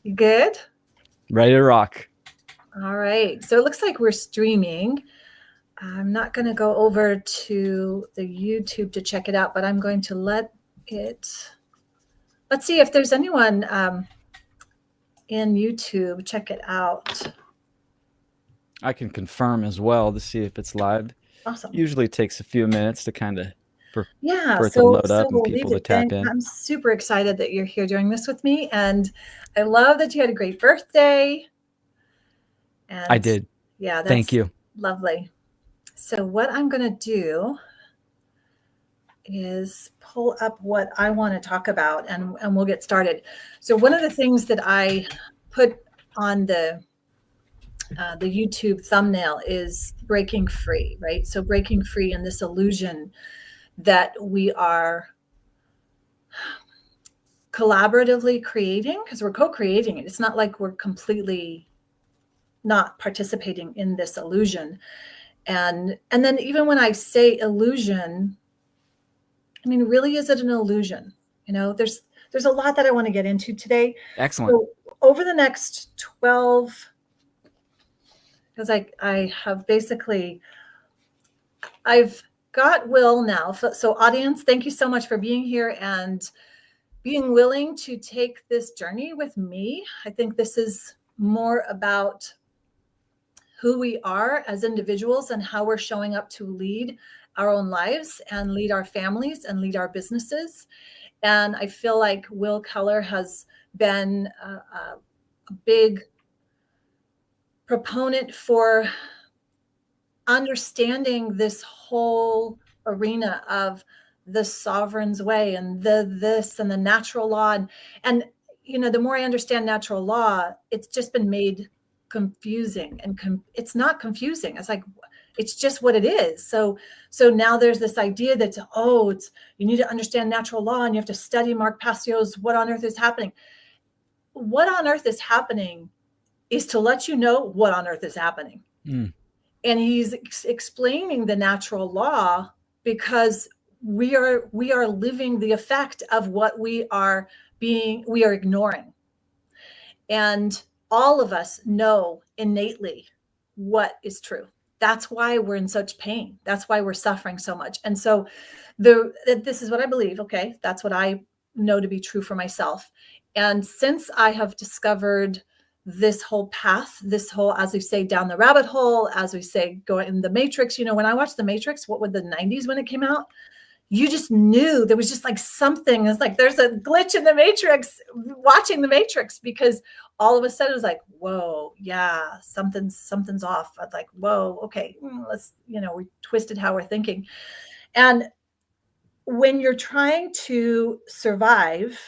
You good? Ready to rock. All right. So it looks like we're streaming. I'm not going to go over to the YouTube to check it out, but I'm going to let's see if there's anyone in YouTube. Check it out. I can confirm as well to see if it's live. Awesome. Usually takes a few minutes to kind of for it to so load up and people to tap in. I'm super excited that you're here doing this with me, and I love that you had a great birthday. And I did. Yeah, that's Thank you. lovely. So what I'm going to do is pull up what I want to talk about, and we'll get started. So one of the things that I put on the YouTube thumbnail is breaking free, right? So breaking free in this illusion that we are collaboratively creating, because we're co-creating it. It's not like we're completely not participating in this illusion. And then even when I say illusion, I mean, really, is it an illusion? You know, there's a lot that I want to get into today. Excellent. So over the next 12, because I have basically, I've got Will now. So audience, thank you so much for being here and being willing to take this journey with me. I think this is more about who we are as individuals and how we're showing up to lead our own lives and lead our families and lead our businesses. And I feel like Will Keller has been a big proponent for understanding this whole arena of the sovereign's way and this and the natural law. And you know, the more I understand natural law, it's just been made confusing, and it's not confusing. It's like, it's just what it is. So now there's this idea that, it's, you need to understand natural law and you have to study Mark Passio's What on Earth is Happening. What on Earth is Happening is to let you know what on earth is happening. And he's explaining the natural law because we are living the effect of what we are ignoring. And all of us know innately what is true. That's why we're in such pain. That's why we're suffering so much. And so this is what I believe. Okay. That's what I know to be true for myself. And since I have discovered this whole path, this whole, as we say, down the rabbit hole, as we say, go in the Matrix, you know, when I watched the Matrix, what was the 90s when it came out? You just knew there was just like something. It's like there's a glitch in the Matrix, watching the Matrix, because all of a sudden it was like, whoa, yeah, something's off. I was like, whoa, okay, let's, you know, we twisted how we're thinking. And when you're trying to survive,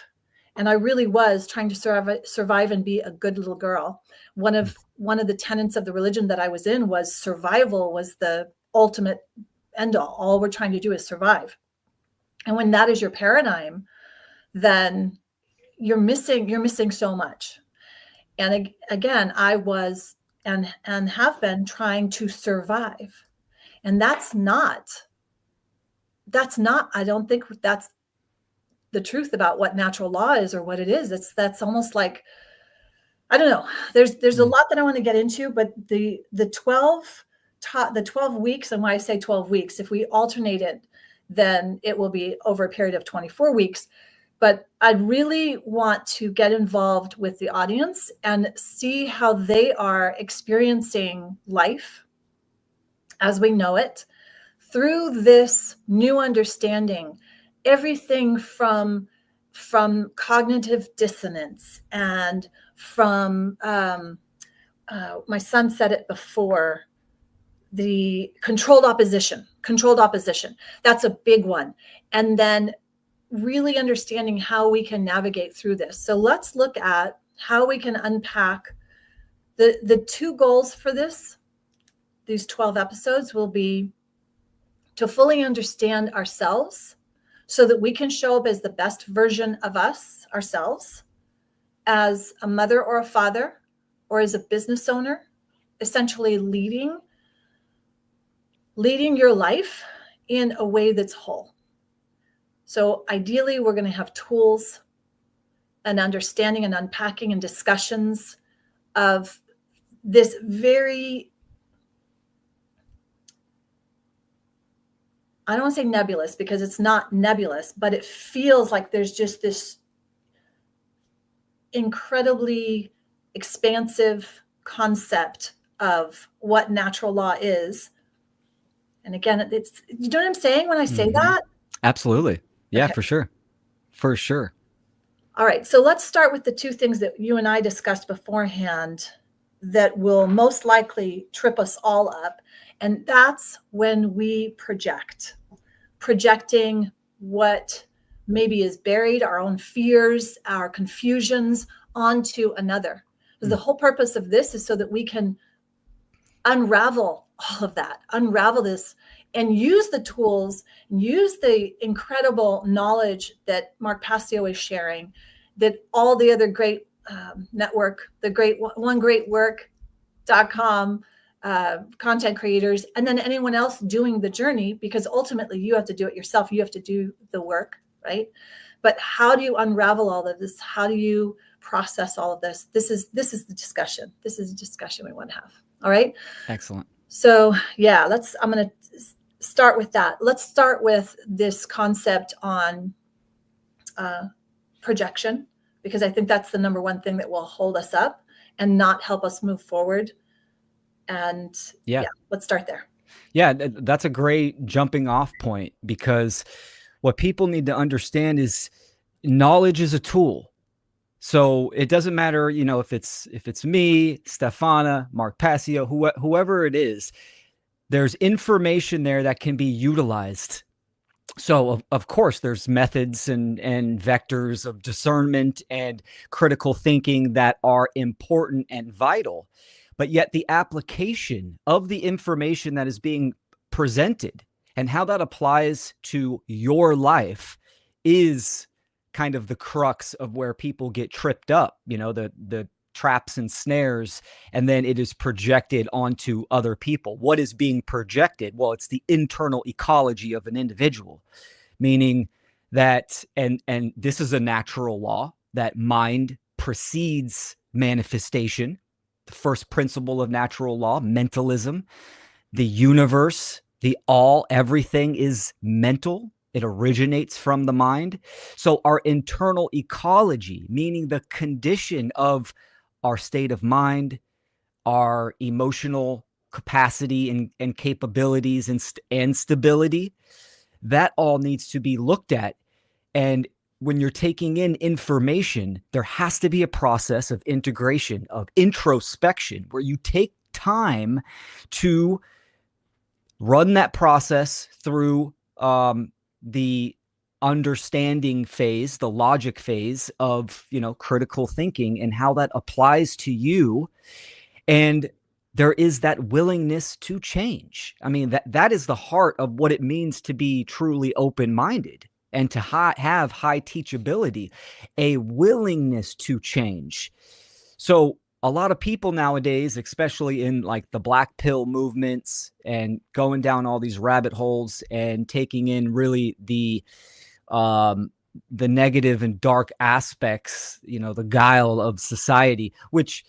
and I really was trying to survive and be a good little girl. One of the tenets of the religion that I was in was survival was the ultimate end all. All we're trying to do is survive. And when that is your paradigm, then you're missing so much. And again, I was and have been trying to survive. And that's not, I don't think that's the truth about what natural law is or what it is. That's almost like, I don't know. There's a lot that I want to get into, but the 12 weeks, and why I say 12 weeks, if we alternate it, then it will be over a period of 24 weeks. But I really want to get involved with the audience and see how they are experiencing life as we know it through this new understanding. Everything from cognitive dissonance and from my son said it before, the controlled opposition. That's a big one. And then really understanding how we can navigate through this. So let's look at how we can unpack the two goals for these 12 episodes will be to fully understand ourselves so that we can show up as the best version of ourselves, as a mother or a father, or as a business owner, essentially leading your life in a way that's whole. So ideally, we're going to have tools an understanding and unpacking and discussions of this very, I don't want to say nebulous because it's not nebulous, but it feels like there's just this incredibly expansive concept of what natural law is. And again, it's, you know what I'm saying when I say that? Absolutely. Yeah, Okay. for sure. For sure. All right. So let's start with the two things that you and I discussed beforehand that will most likely trip us all up. And that's when we projecting what maybe is buried, our own fears, our confusions onto another. Because the whole purpose of this is so that we can unravel all of that, unravel this, and use the tools, use the incredible knowledge that Mark Passio is sharing, that all the other great network, the great onegreatwork.com content creators, and then anyone else doing the journey, because ultimately you have to do it yourself. You have to do the work, right? But how do you unravel all of this? How do you process all of this? This is the discussion. This is a discussion we want to have. All right. Excellent. So yeah, I'm going to start with that. Let's start with this concept on projection, because I think that's the number one thing that will hold us up and not help us move forward. And yeah, let's start there. Yeah, that's a great jumping off point, because what people need to understand is knowledge is a tool. So it doesn't matter, if it's me, Stephana, Mark Passio, whoever it is, there's information there that can be utilized. So of course there's methods and vectors of discernment and critical thinking that are important and vital, but yet the application of the information that is being presented and how that applies to your life is kind of the crux of where people get tripped up, the traps and snares, and then it is projected onto other people. What is being projected? Well, it's the internal ecology of an individual, meaning that, and this is a natural law, that mind precedes manifestation. The first principle of natural law, mentalism, the universe, the all, everything is mental. It originates from the mind. So our internal ecology, meaning the condition of our state of mind, our emotional capacity and capabilities and stability, that all needs to be looked at. And when you're taking in information, there has to be a process of integration, of introspection, where you take time to run that process through the understanding phase, the logic phase of, critical thinking and how that applies to you. And there is that willingness to change. I mean, that is the heart of what it means to be truly open-minded and to have high teachability, a willingness to change. So a lot of people nowadays, especially in like the black pill movements and going down all these rabbit holes and taking in really the negative and dark aspects, the guile of society, which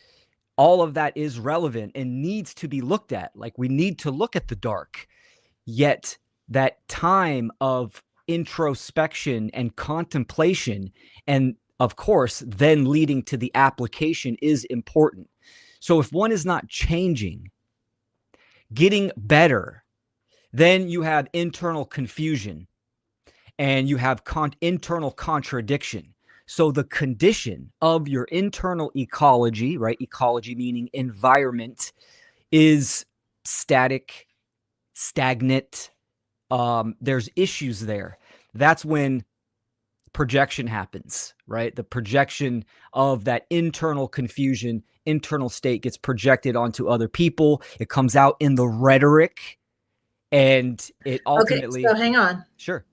all of that is relevant and needs to be looked at. Like, we need to look at the dark, yet that time of introspection and contemplation, and of course, then leading to the application, is important. So if one is not changing, getting better, then you have internal confusion and you have internal contradiction. So the condition of your internal ecology, right? Ecology meaning environment, is static, stagnant. There's issues there. That's when projection happens, right? The projection of that internal confusion, internal state gets projected onto other people. It comes out in the rhetoric, and it ultimately... Okay, so hang on. Sure.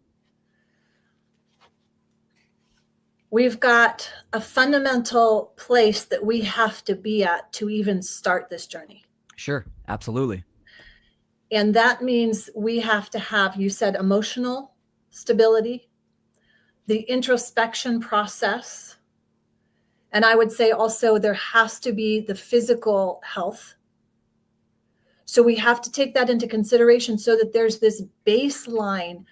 We've got a fundamental place that we have to be at to even start this journey. Sure, absolutely. And that means we have to have, you said, emotional stability, the introspection process, And I would say also there has to be the physical health. So we have to take that into consideration so that there's this baseline.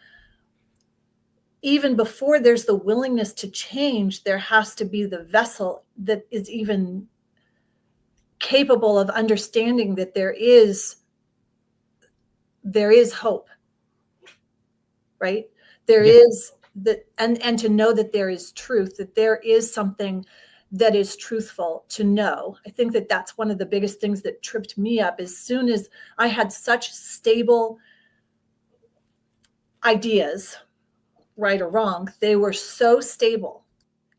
Even before there's the willingness to change, there has to be the vessel that is even capable of understanding that there is hope, right? There is that, and to know that there is truth, that there is something that is truthful to know. I think that that's one of the biggest things that tripped me up. As soon as I had such stable ideas, right or wrong, they were so stable,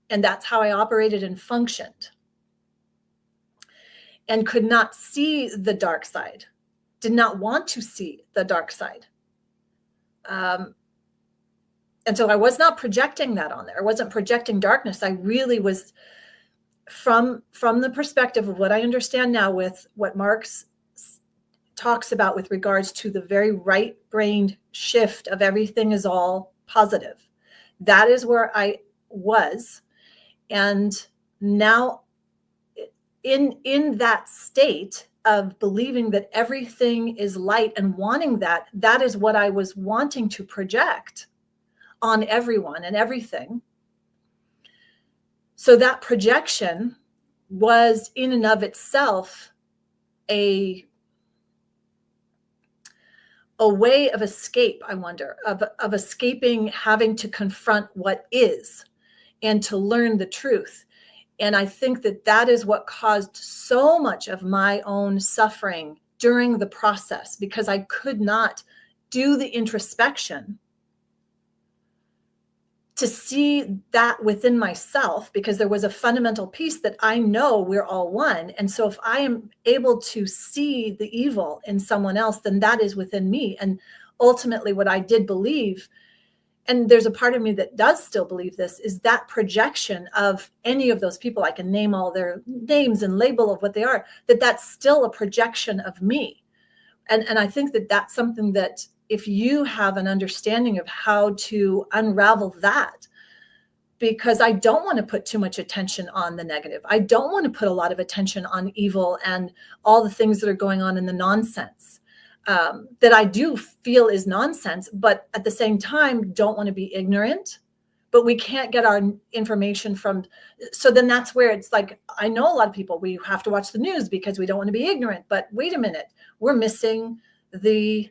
and that's how I operated and functioned, and could not see the dark side, did not want to see the dark side. And so I was not projecting that on there. I wasn't projecting darkness. I really was, from the perspective of what I understand now with what Marx talks about with regards to the very right-brained shift of everything is all positive. That is where I was. And now in that state of believing that everything is light and wanting that, that is what I was wanting to project on everyone and everything. So that projection was in and of itself a way of escape, I wonder, of escaping having to confront what is and to learn the truth. And I think that that is what caused so much of my own suffering during the process, because I could not do the introspection to see that within myself, because there was a fundamental piece that I know we're all one. And so if I am able to see the evil in someone else, then that is within me. And ultimately what I did believe, and there's a part of me that does still believe this, is that projection of any of those people, I can name all their names and label of what they are, that's still a projection of me. And I think that that's something that if you have an understanding of how to unravel that, because I don't want to put too much attention on the negative. I don't want to put a lot of attention on evil and all the things that are going on in the nonsense that I do feel is nonsense, but at the same time, don't want to be ignorant. But we can't get our information from, so then that's where it's like, I know a lot of people, we have to watch the news because we don't want to be ignorant, but wait a minute, we're missing the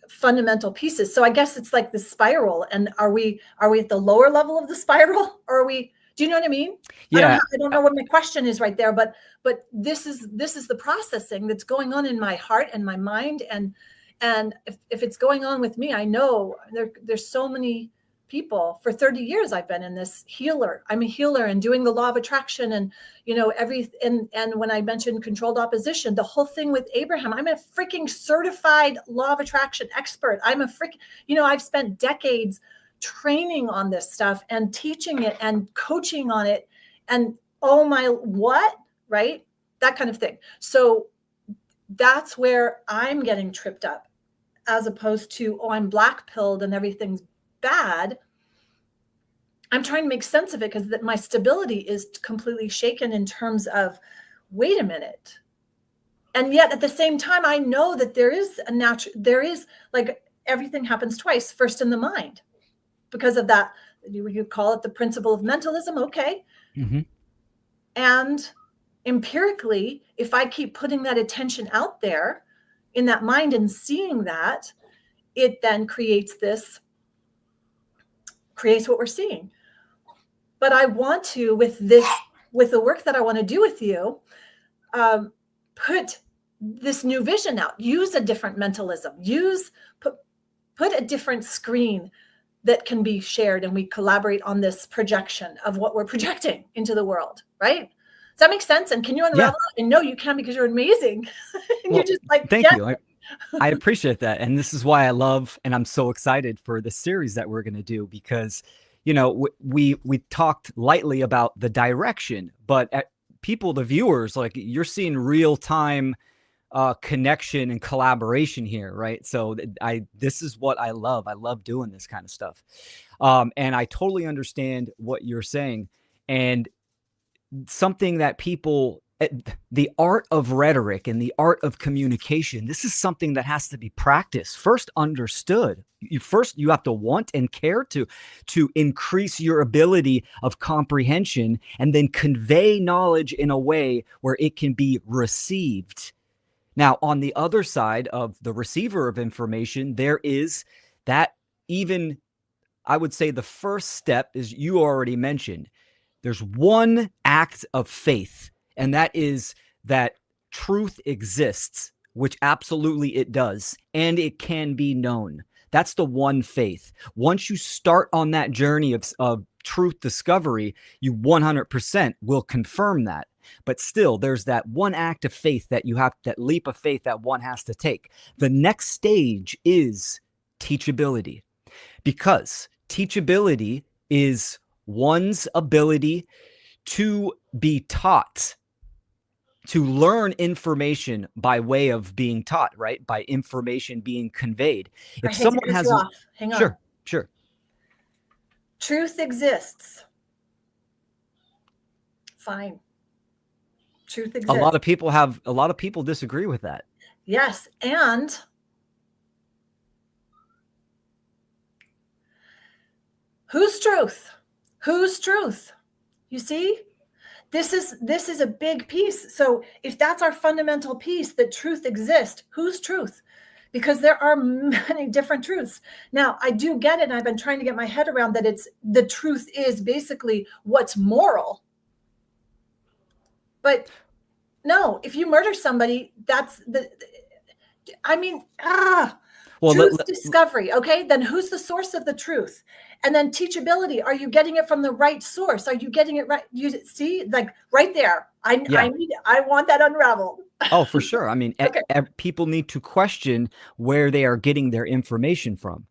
fundamental pieces. So I guess it's like the spiral. And are we at the lower level of the spiral, or are we, do you know what I mean? Yeah. I don't know what my question is right there, but this is the processing that's going on in my heart and my mind. And if it's going on with me, I know there's so many people. For 30 years I've been in this healer. I'm a healer and doing the law of attraction, and and when I mentioned controlled opposition, the whole thing with Abraham, I'm a freaking certified law of attraction expert. I'm a I've spent decades training on this stuff and teaching it and coaching on it, and oh my, what, right? That kind of thing. So that's where I'm getting tripped up, as opposed to, oh, I'm black pilled and everything's bad. I'm trying to make sense of it, because my stability is completely shaken in terms of, wait a minute. And yet at the same time, I know that there is like, everything happens twice, first in the mind, because of that, you call it the principle of mentalism. Okay. Mm-hmm. And empirically, if I keep putting that attention out there in that mind and seeing that, it then creates what we're seeing. But I want to, with the work that I want to do with you, put this new vision out, use a different mentalism, put a different screen that can be shared, and we collaborate on this projection of what we're projecting into the world, right? Does that make sense? And can you unravel it? And no, you can, because you're amazing. And Well, you're just like, thank you. I appreciate that. And this is why I love, and I'm so excited for the series that we're going to do, because, we talked lightly about the direction, but people, the viewers, like, you're seeing real time connection and collaboration here, right? So this is what I love. I love doing this kind of stuff. And I totally understand what you're saying. And something that people, the art of rhetoric and the art of communication, this is something that has to be practiced, first understood. You have to want and care to increase your ability of comprehension, and then convey knowledge in a way where it can be received. Now, on the other side of the receiver of information, there is that, even I would say the first step is, you already mentioned, there's one act of faith, and that is that truth exists, which absolutely it does, and it can be known. That's the one faith. Once you start on that journey of truth discovery, you 100% will confirm that. But still, there's that one act of faith that you have, that leap of faith that one has to take. The next stage is teachability, because teachability is one's ability to be taught, to learn information by way of being taught, right? By information being conveyed. I If hate to someone cut has, you off. Hang on. sure. Truth exists. Fine. Truth exists. A lot of people disagree with that. Yes, and whose truth? Whose truth? You see? This is a big piece. So if that's our fundamental piece, that truth exists, whose truth? Because there are many different truths. Now, I do get it, and I've been trying to get my head around that the truth is basically what's moral. But no, if you murder somebody, that's truth discovery. Okay, then who's the source of the truth? And then teachability. Are you getting it from the right source? Are you getting it right? You see, like right there. I want that unraveled. Oh, for sure. I mean, okay. People need to question where they are getting their information from.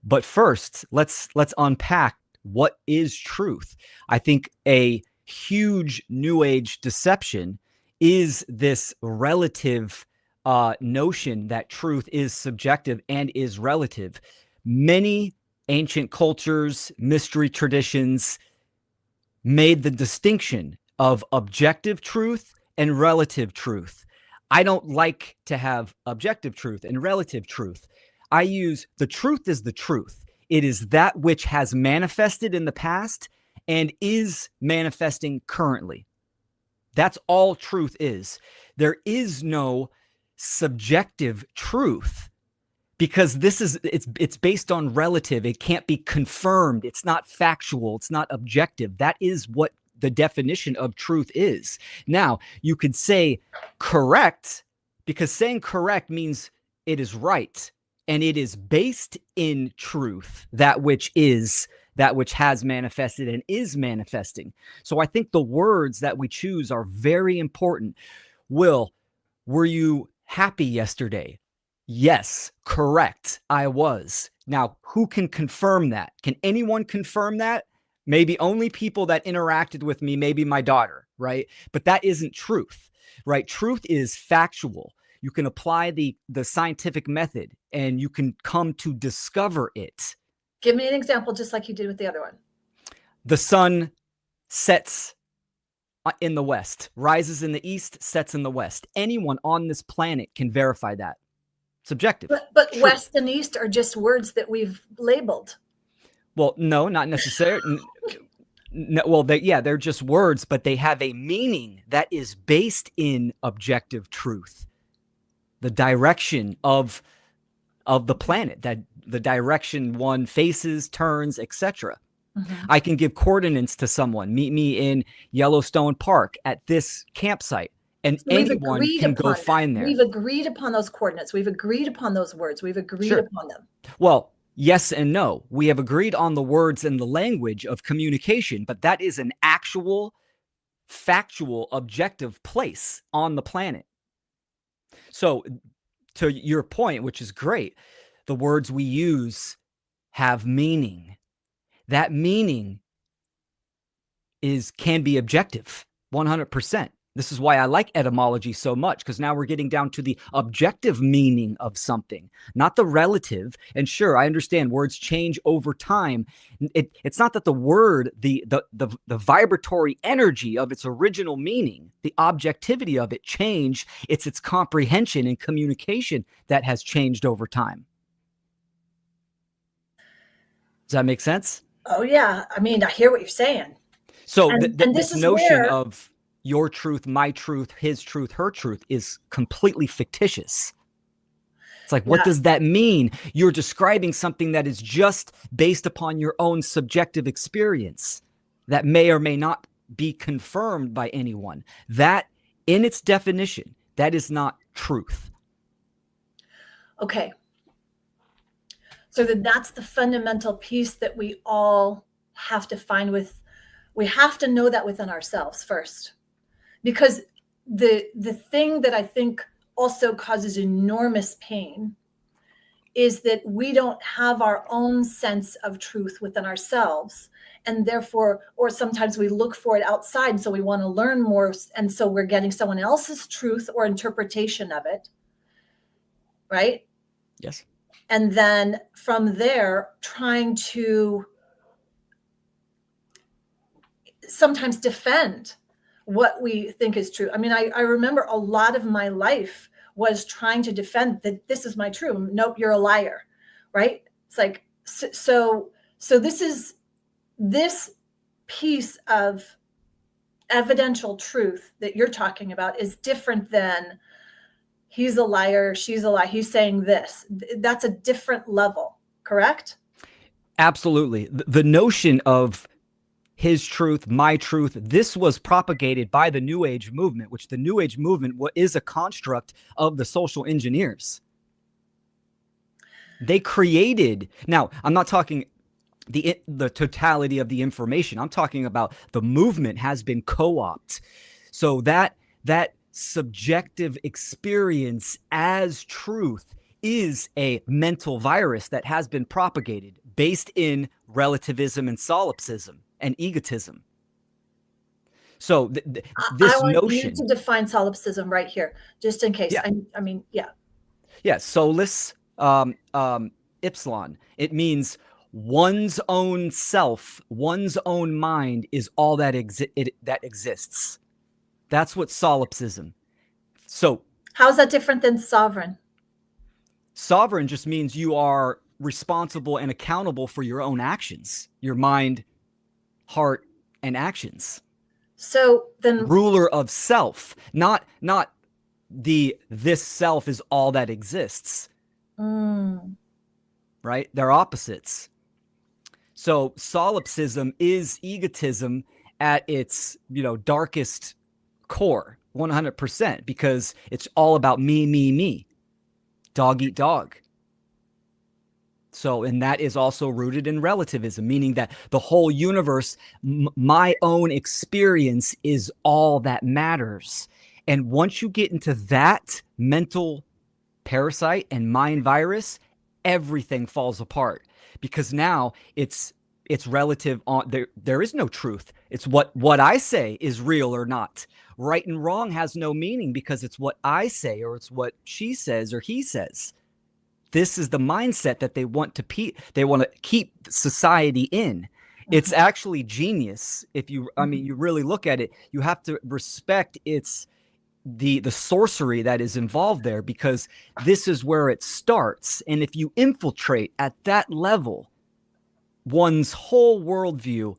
But first, let's unpack what is truth. I think a huge New Age deception is this relative notion that truth is subjective and is relative. Many ancient cultures, mystery traditions made the distinction of objective truth and relative truth. I don't like to have objective truth and relative truth. I use the truth is the truth. It is that which has manifested in the past and is manifesting currently. That's all truth is. There is no subjective truth, because it's based on relative. It can't be confirmed. It's not factual. It's not objective. That is what the definition of truth is. Now, you could say correct, because saying correct means it is right, and it is based in truth, that which has manifested and is manifesting. So I think the words that we choose are very important. Will, were you happy yesterday? Yes, correct. I was. Now, who can confirm that? Can anyone confirm that? Maybe only people that interacted with me, maybe my daughter, right? But that isn't truth, right? Truth is factual. You can apply the scientific method, and you can come to discover it. Give me an example, just like you did with the other one. The sun sets in the west, rises in the east, sets in the west. Anyone on this planet can verify that. Subjective. But west and east are just words that we've labeled. Well, no, not necessarily. No, well, they're just words, but they have a meaning that is based in objective truth. The direction of the planet, that the direction one faces, turns, etc. Mm-hmm. I can give coordinates to someone. Meet me in Yellowstone Park at this campsite, and anyone can go find there. We've agreed upon those coordinates. We've agreed upon those words. We've agreed upon them. Well, yes and no. We have agreed on the words and the language of communication, but that is an actual, factual, objective place on the planet. So, to your point, which is great, the words we use have meaning. That meaning can be objective, 100%. This is why I like etymology so much, because now we're getting down to the objective meaning of something, not the relative. And sure, I understand words change over time. It's not that the word, the vibratory energy of its original meaning, the objectivity of it changed. It's its comprehension and communication that has changed over time. Does that make sense? Oh yeah, I mean, I hear what you're saying. So And this this is notion where, of your truth, my truth, his truth, her truth is completely fictitious. It's like, what yeah, does that mean? You're describing something that is just based upon your own subjective experience that may or may not be confirmed by anyone. That, in its definition, that is not truth. okay. So that's the fundamental piece that we all have to find with, we have to know that within ourselves first. Because the thing that I think also causes enormous pain is that we don't have our own sense of truth within ourselves, and therefore, or sometimes we look for it outside, and so we want to learn more, and so we're getting someone else's truth or interpretation of it, right? Yes. And then from there trying to sometimes defend what we think is true. I mean, I remember a lot of my life was trying to defend that this is my truth. Nope, you're a liar, right? It's like, so this piece of evidential truth that you're talking about is different than he's a liar, she's a liar, he's saying this. That's a different level, correct? Absolutely. The notion of his truth, my truth, this was propagated by the New Age movement, which the New Age movement is a construct of the social engineers. They created, now I'm not talking the totality of the information. I'm talking about the movement has been co-opted. So that subjective experience as truth is a mental virus that has been propagated based in relativism and solipsism and egotism. So I this want you notion, to define solipsism right here, just in case. yeah, I mean, yeah. yeah, solus ipsilon. It means one's own self, one's own mind is all that that exists. That's what solipsism. So How's that different than sovereign? sovereign just means you are responsible and accountable for your own actions, your mind, heart, and actions. So then, Ruler of self, not this self is all that exists. Right? They're opposites. So solipsism is egotism at its, darkest core, 100%, because it's all about me, me, me. Dog eat dog. So, and that is also rooted in relativism, meaning that the whole universe, my own experience is all that matters. And once you get into that mental parasite and mind virus, everything falls apart, because now it's relative on there is no truth. It's what I say is real or not. Right and wrong has no meaning because it's what I say or it's what she says or he says. This is the mindset that they want to keep society in. It's actually genius. If you, I mean, you really look at it, you have to respect the sorcery that is involved there, because this is where it starts. And if you infiltrate at that level, one's whole worldview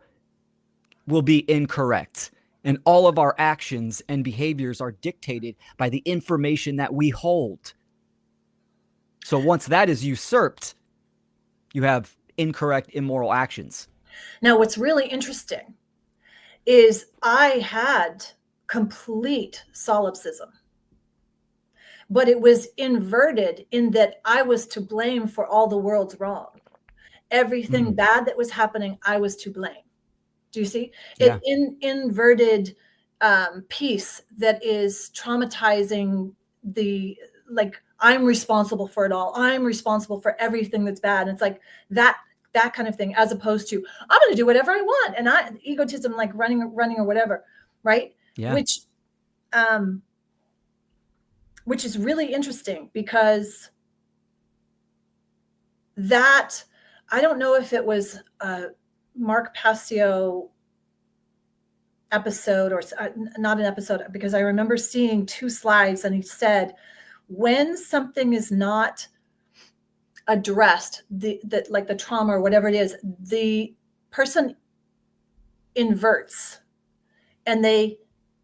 will be incorrect. And all of our actions and behaviors are dictated by the information that we hold. So once that is usurped, you have incorrect, immoral actions. now what's really interesting is I had complete solipsism, but it was inverted in that I was to blame for all the world's wrong. Everything bad that was happening, I was to blame. Do you see? Yeah. Inverted piece that is traumatizing, like, I'm responsible for it all. I'm responsible for everything that's bad. And it's like that kind of thing, as opposed to I'm going to do whatever I want, and egotism, like running or whatever, right? Yeah. Which um, which is really interesting because that, I don't know if it was a Mark Passio episode or not an episode, because I remember seeing 2 slides and he said, when something is not addressed, like the trauma or whatever it is, the person inverts and they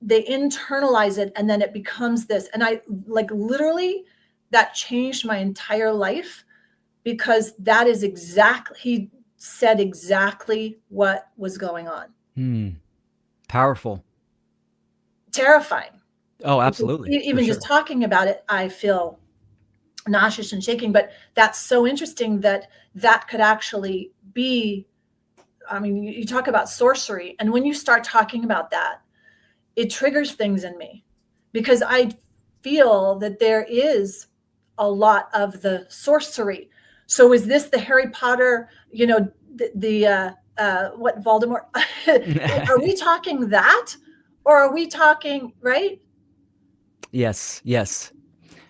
internalize it, and then it becomes this. And I, like, literally, that changed my entire life, because that is exactly, he said exactly what was going on. Powerful. Terrifying. Oh, absolutely. Even just talking about it, I feel nauseous and shaking. But that's so interesting that that could actually be, I mean, you talk about sorcery, and when you start talking about that, it triggers things in me, because I feel that there is a lot of the sorcery. So is this the Harry Potter, what Voldemort? Are we talking that, or are we talking, right? Yes, yes.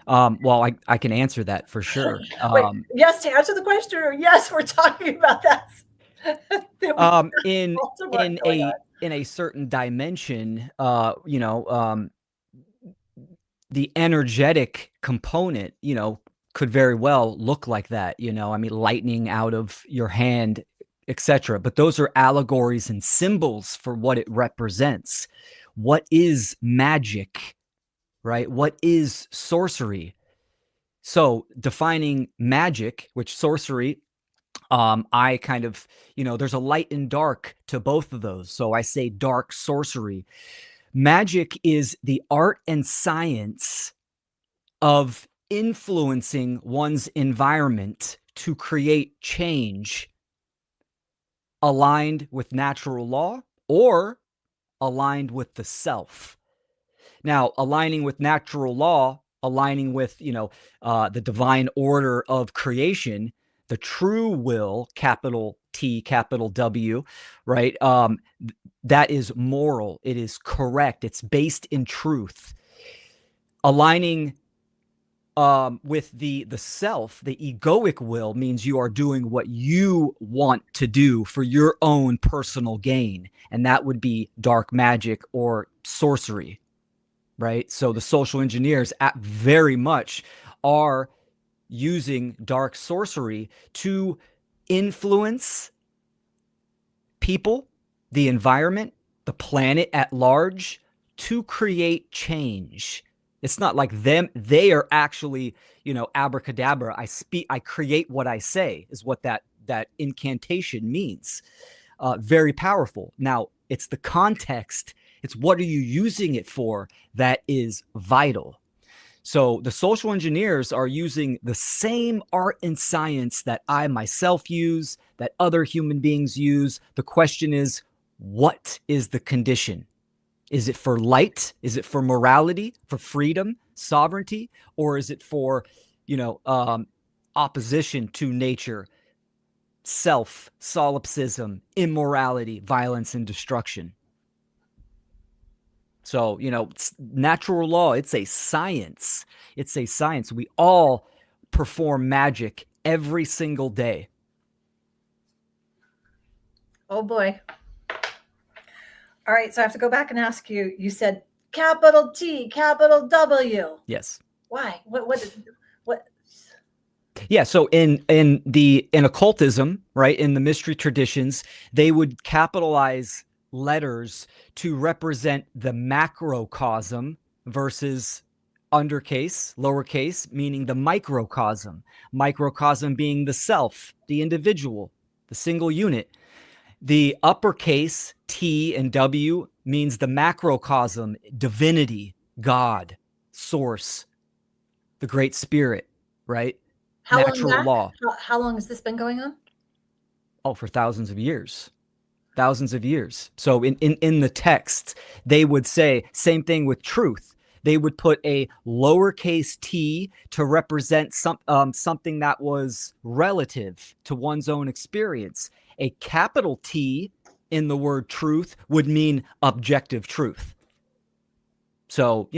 Well, I can answer that for sure. Wait, yes to answer the question, or yes, we're talking about that. In Voldemort going on. in a certain dimension, the energetic component, could very well look like that. I mean, lightning out of your hand, etc. But those are allegories and symbols for what it represents. What is magic, right? What is sorcery? So defining magic, which sorcery, I kind of, there's a light and dark to both of those. So I say dark sorcery. Magic is the art and science of influencing one's environment to create change aligned with natural law or aligned with the self. Now, aligning with natural law, aligning with, the divine order of creation, the true will, capital T, capital W, right? That is moral. It is correct. It's based in truth. Aligning with the self, the egoic will, means you are doing what you want to do for your own personal gain, and that would be dark magic or sorcery, right? So the social engineers very much are using dark sorcery to influence people, the environment, the planet at large, to create change. It's not like they are actually, abracadabra. I create what I say, is what that incantation means. Very powerful. Now, it's the context, it's what are you using it for that is vital. So the social engineers are using the same art and science that I myself use, that other human beings use. The question is, what is the condition? Is it for light? Is it for morality, for freedom, sovereignty? Or is it for, opposition to nature, self, solipsism, immorality, violence, and destruction? So, it's natural law. It's a science. It's a science. We all perform magic every single day. Oh boy. All right. So I have to go back and ask you, you said capital T, capital W. Yes. Why? What? Yeah. So in occultism, right, in the mystery traditions, they would capitalize letters to represent the macrocosm versus undercase, lowercase, meaning the microcosm. Microcosm being the self, the individual, the single unit. The uppercase T and W means the macrocosm, divinity, God, source, the great spirit, right? How Natural long back? law. How long has this been going on? Oh, for thousands of years. Thousands of years. So in the text, they would say, same thing with truth. They would put a lowercase t to represent something that was relative to one's own experience. A capital T in the word truth would mean objective truth. So,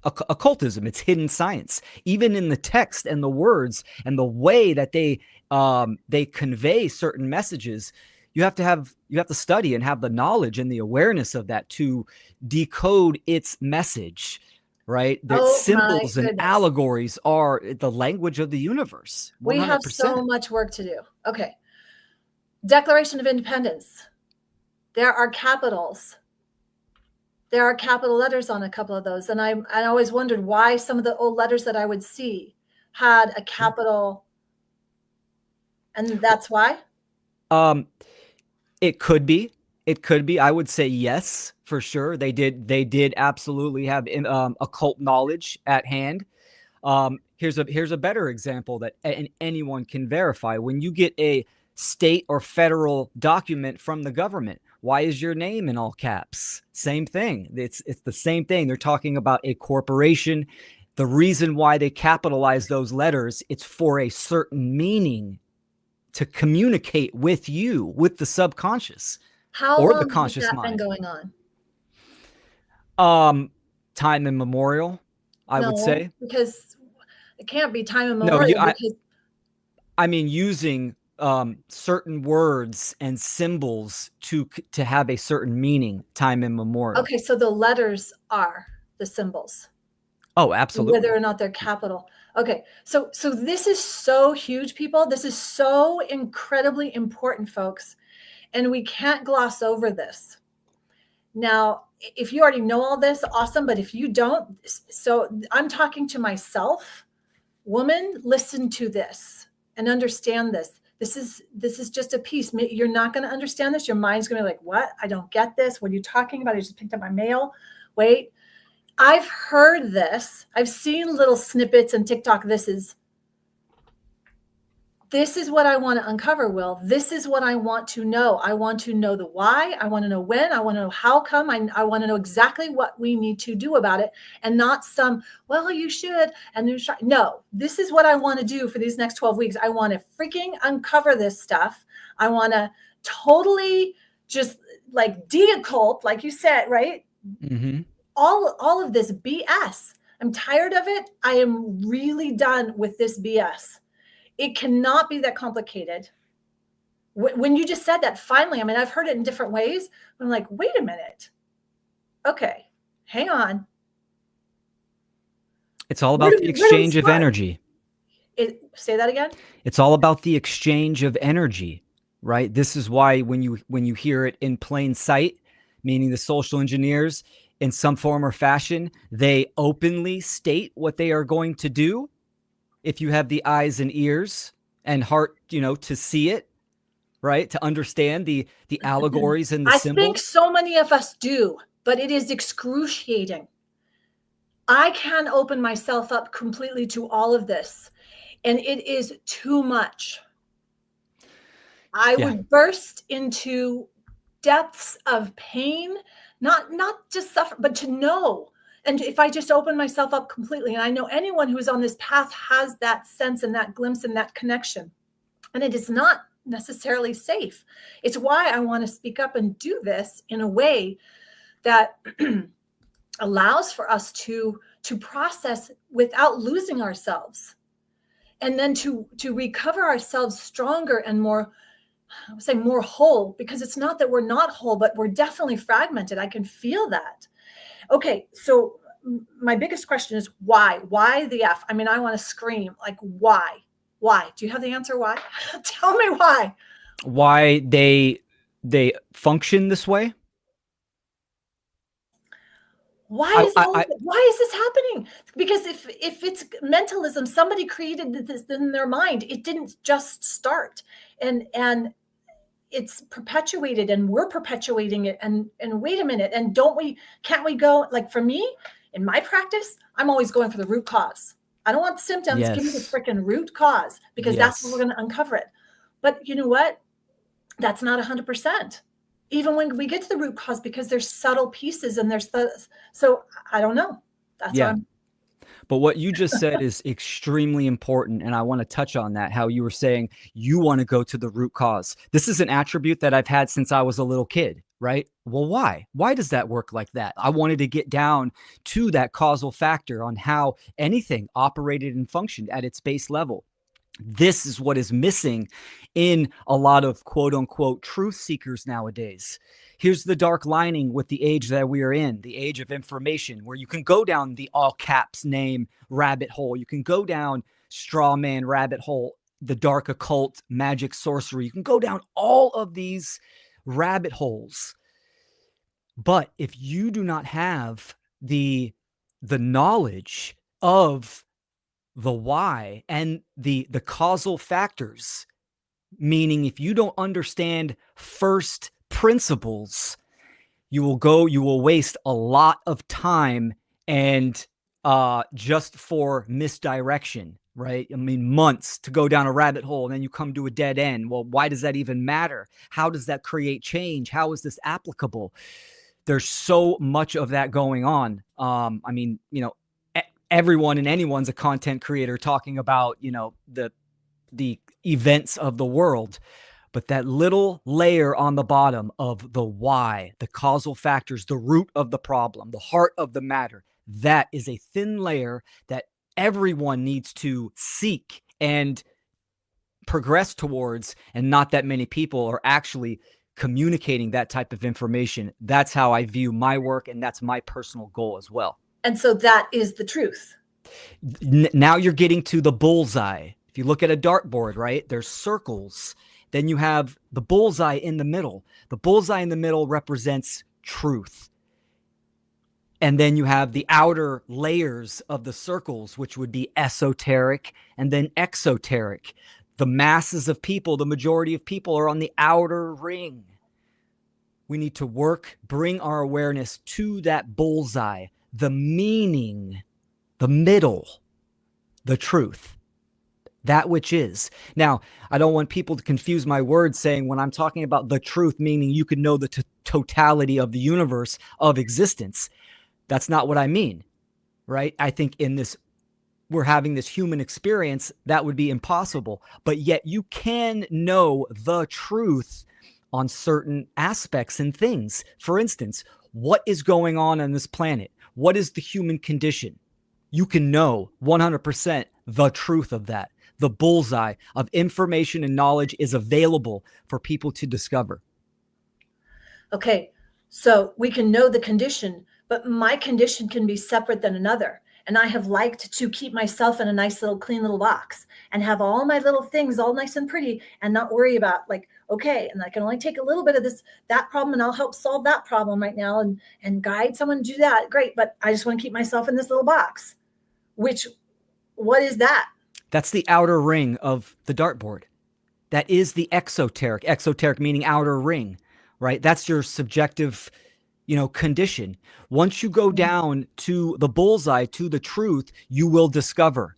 occultism, it's hidden science, even in the text and the words and the way that they convey certain messages. You have to study and have the knowledge and the awareness of that to decode its message, right? That Oh my symbols and goodness. allegories are the language of the universe. We have 100%. so much work to do. Okay. Declaration of Independence. There are capitals. There are capital letters on a couple of those. And I always wondered why some of the old letters that I would see had a capital. And that's why? It could be. It could be. I would say yes, for sure. They did absolutely have occult knowledge at hand. Here's a better example that anyone can verify. When you get a state or federal document from the government, why is your name in all caps? Same thing. It's the same thing. They're talking about a corporation. The reason why they capitalize those letters, it's for a certain meaning, to communicate with you, with the subconscious. How or long the conscious has that mind. been going on? Time immemorial, I would say. Because it can't be time No, immemorial. Because I mean using certain words and symbols to have a certain meaning, time immemorial. okay, so the letters are the symbols. Oh, absolutely. Whether or not they're capital. Okay, so this is so huge, people. This is so incredibly important, folks, and we can't gloss over this. Now, if you already know all this, awesome, but if you don't, so I'm talking to myself. Woman, listen to this and understand this. This is just a piece. You're not going to understand this. Your mind's going to be like, what? I don't get this. What are you talking about? I just picked up my mail. Wait. I've heard this. I've seen little snippets in TikTok. This is what I want to uncover, Will. This is what I want to know. I want to know the why. I want to know when. I want to know how come. I want to know exactly what we need to do about it, and not some, well, you should. And you should. No, this is what I want to do for these next 12 weeks. I want to freaking uncover this stuff. I want to totally just like de-occult, like you said, right? Mm-hmm. All of this BS. I'm tired of it. I am really done with this BS. It cannot be that complicated. When you just said that, finally, I mean, I've heard it in different ways. I'm like, wait a minute. Okay, hang on. It's all about the exchange of energy. Say that again? It's all about the exchange of energy, right? This is why when you hear it in plain sight, meaning the social engineers, in some form or fashion, they openly state what they are going to do. If you have the eyes and ears and heart, to see it, right? To understand the allegories and the symbols. I think so many of us do, but it is excruciating. I can open myself up completely to all of this, and it is too much. I would burst into depths of pain, not just suffer, but to know. And if I just open myself up completely, and I know anyone who is on this path has that sense and that glimpse and that connection, and it is not necessarily safe. It's why I want to speak up and do this in a way that allows for us to process without losing ourselves, and then to recover ourselves stronger and more, I would say more whole, because it's not that we're not whole, but we're definitely fragmented. I can feel that. Okay, so my biggest question is why? Why the F? I mean, I want to scream, like, why? Why? Do you have the answer why? Tell me why. Why they function this way? Why is this happening? Because if it's mentalism, somebody created this in their mind. It didn't just start, and it's perpetuated, and we're perpetuating it. And wait a minute, and can't we go, like, for me in my practice, I'm always going for the root cause. I don't want symptoms. Yes. Give me the freaking root cause, because that's where we're going to uncover it. But you know what? That's not 100%. Even when we get to the root cause, because there's subtle pieces and so I don't know. That's what I'm. But what you just said is extremely important. And I want to touch on that, how you were saying you want to go to the root cause. This is an attribute that I've had since I was a little kid. right? Well, why? Why does that work like that? I wanted to get down to that causal factor on how anything operated and functioned at its base level. This is what is missing in a lot of quote unquote truth seekers nowadays. Here's the dark lining with the age that we are in, the age of information, where you can go down the all caps name rabbit hole. You can go down straw man rabbit hole, the dark occult, magic, sorcery. You can go down all of these rabbit holes. But if you do not have the knowledge of the why and the causal factors, meaning if you don't understand first principles, you will waste a lot of time and just for misdirection, right? I mean, months to go down a rabbit hole and then you come to a dead end. Well, why does that even matter? How does that create change? How is this applicable? There's so much of that going on. I mean, everyone and anyone's a content creator talking about, the events of the world, but that little layer on the bottom of the why, the causal factors, the root of the problem, the heart of the matter, that is a thin layer that everyone needs to seek and progress towards, and not that many people are actually communicating that type of information. That's how I view my work, and that's my personal goal as well. And so that is the truth. Now you're getting to the bullseye. If you look at a dartboard, right, there's circles. Then you have the bullseye in the middle. The bullseye in the middle represents truth. And then you have the outer layers of the circles, which would be esoteric and then exoteric. The masses of people, the majority of people are on the outer ring. We need to work, bring our awareness to that bullseye, the meaning, the middle, the truth, that which is. Now, I don't want people to confuse my words saying when I'm talking about the truth, meaning you can know the totality of the universe of existence. That's not what I mean, right? I think in this, we're having this human experience, that would be impossible. But yet you can know the truth on certain aspects and things. For instance, what is going on this planet? What is the human condition? You can know 100% the truth of that. The bullseye of information and knowledge is available for people to discover. Okay, so we can know the condition, but my condition can be separate than another. And I have liked to keep myself in a nice little clean little box and have all my little things all nice and pretty and not worry about like, okay, and I can only take a little bit of that problem and I'll help solve that problem right now and guide someone to do that. Great. But I just want to keep myself in this little box, what is that? That's the outer ring of the dartboard. That is the exoteric meaning outer ring, right? That's your subjective, condition. Once you go down to the bullseye, to the truth, you will discover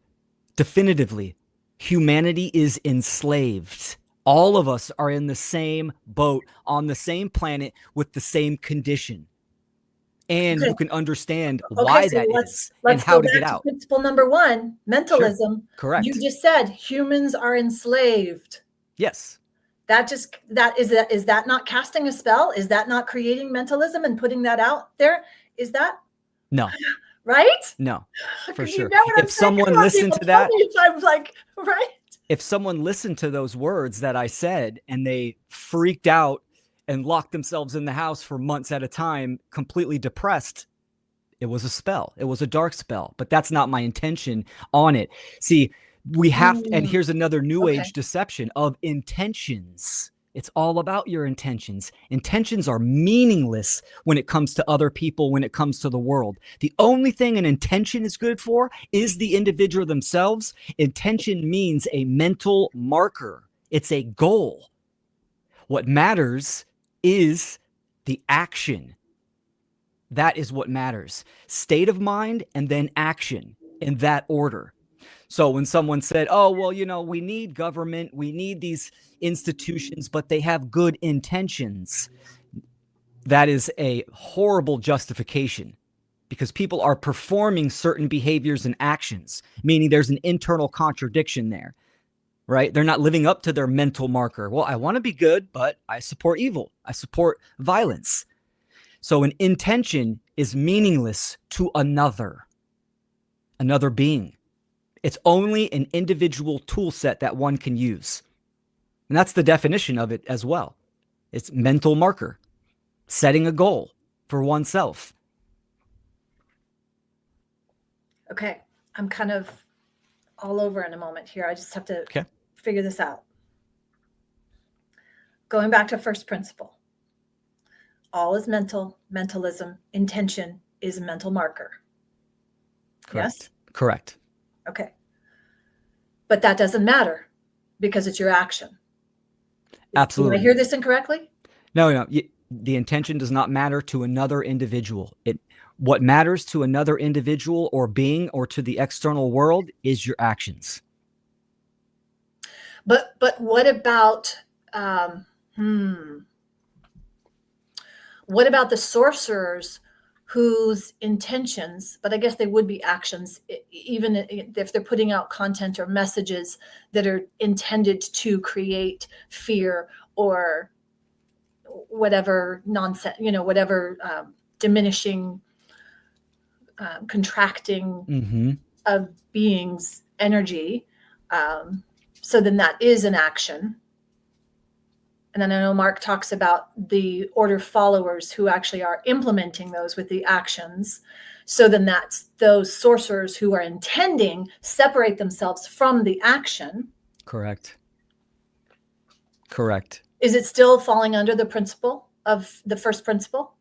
definitively humanity is enslaved. All of us are in the same boat, on the same planet, with the same condition. And you can understand why that is and how to get out. Principle number 1, mentalism. Sure. Correct. You just said humans are enslaved. Yes. Is that not casting a spell? Is that not creating mentalism and putting that out there? Is that? No. Right? No, for sure. If someone listened to that, I'm like, right? If someone listened to those words that I said and they freaked out and locked themselves in the house for months at a time, completely depressed, it was a spell. It was a dark spell, but that's not my intention on it. See, we have, and here's another new age deception of intentions. It's all about your intentions. Intentions are meaningless when it comes to other people, when it comes to the world. The only thing an intention is good for is the individual themselves. Intention means a mental marker. It's a goal. What matters is the action. That is what matters. State of mind and then action in that order. So when someone said, oh, well, we need government, we need these institutions, but they have good intentions, that is a horrible justification because people are performing certain behaviors and actions, meaning there's an internal contradiction there. right? They're not living up to their mental marker. Well, I want to be good, but I support evil. I support violence. So an intention is meaningless to another being. It's only an individual tool set that one can use. And that's the definition of it as well. It's mental marker, setting a goal for oneself. Okay, I'm kind of all over in a moment here. I just have to figure this out. Going back to first principle. All is mental, mentalism, intention is a mental marker. Correct. Yes? Correct. Okay. But that doesn't matter because it's your action. Absolutely. Did I hear this incorrectly? No. The intention does not matter to another individual. What matters to another individual or being or to the external world is your actions. But what about what about the sorcerers whose intentions, but I guess they would be actions, even if they're putting out content or messages that are intended to create fear or whatever nonsense, whatever diminishing, contracting of beings' energy. So then that is an action. And then I know Mark talks about the order followers who actually are implementing those with the actions. So then that's those sorcerers who are intending separate themselves from the action. Correct. Is it still falling under the principle of the first principle?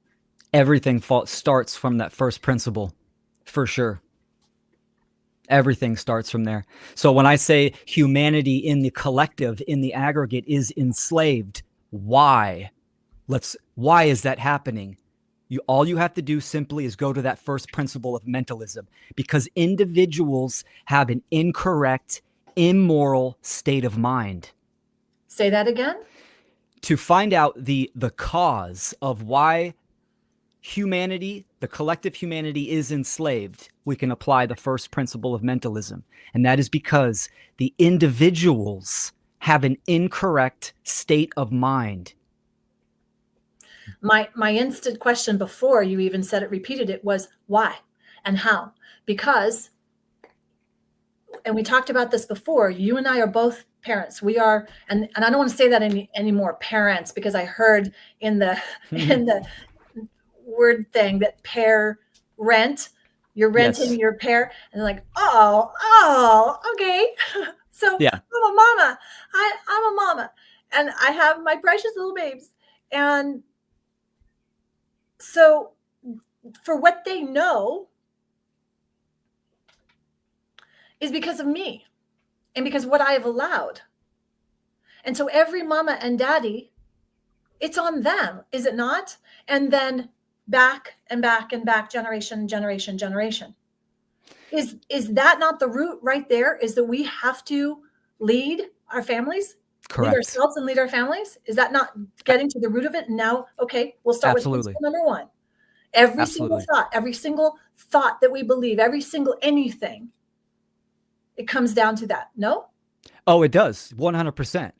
Everything starts from that first principle, for sure. Everything starts from there. So when I say humanity in the collective, in the aggregate, is enslaved, why? Why is that happening? All you have to do simply is go to that first principle of mentalism, because individuals have an incorrect, immoral state of mind. Say that again? To find out the cause of why humanity, the collective humanity, is enslaved, we can apply the first principle of mentalism. And that is because the individuals have an incorrect state of mind. My instant question before you even said it, repeated it, was why and how? Because, and we talked about this before, you and I are both parents. We are, and I don't want to say that anymore, parents, because I heard in the word thing that rent, you're renting your pair, and like, oh, okay. So yeah. I'm a mama. I'm a mama, and I have my precious little babes. And so for what they know is because of me and because what I have allowed. And so every mama and daddy, it's on them, is it not? And then back and back and back, generation. Is that not the root right there? Is that we have to lead our families, correct, lead ourselves and lead our families? Is that not getting to the root of it? And now, okay, we'll start with number one. Every single thought that we believe, every single anything, it comes down to that. No? Oh, it does. 100%.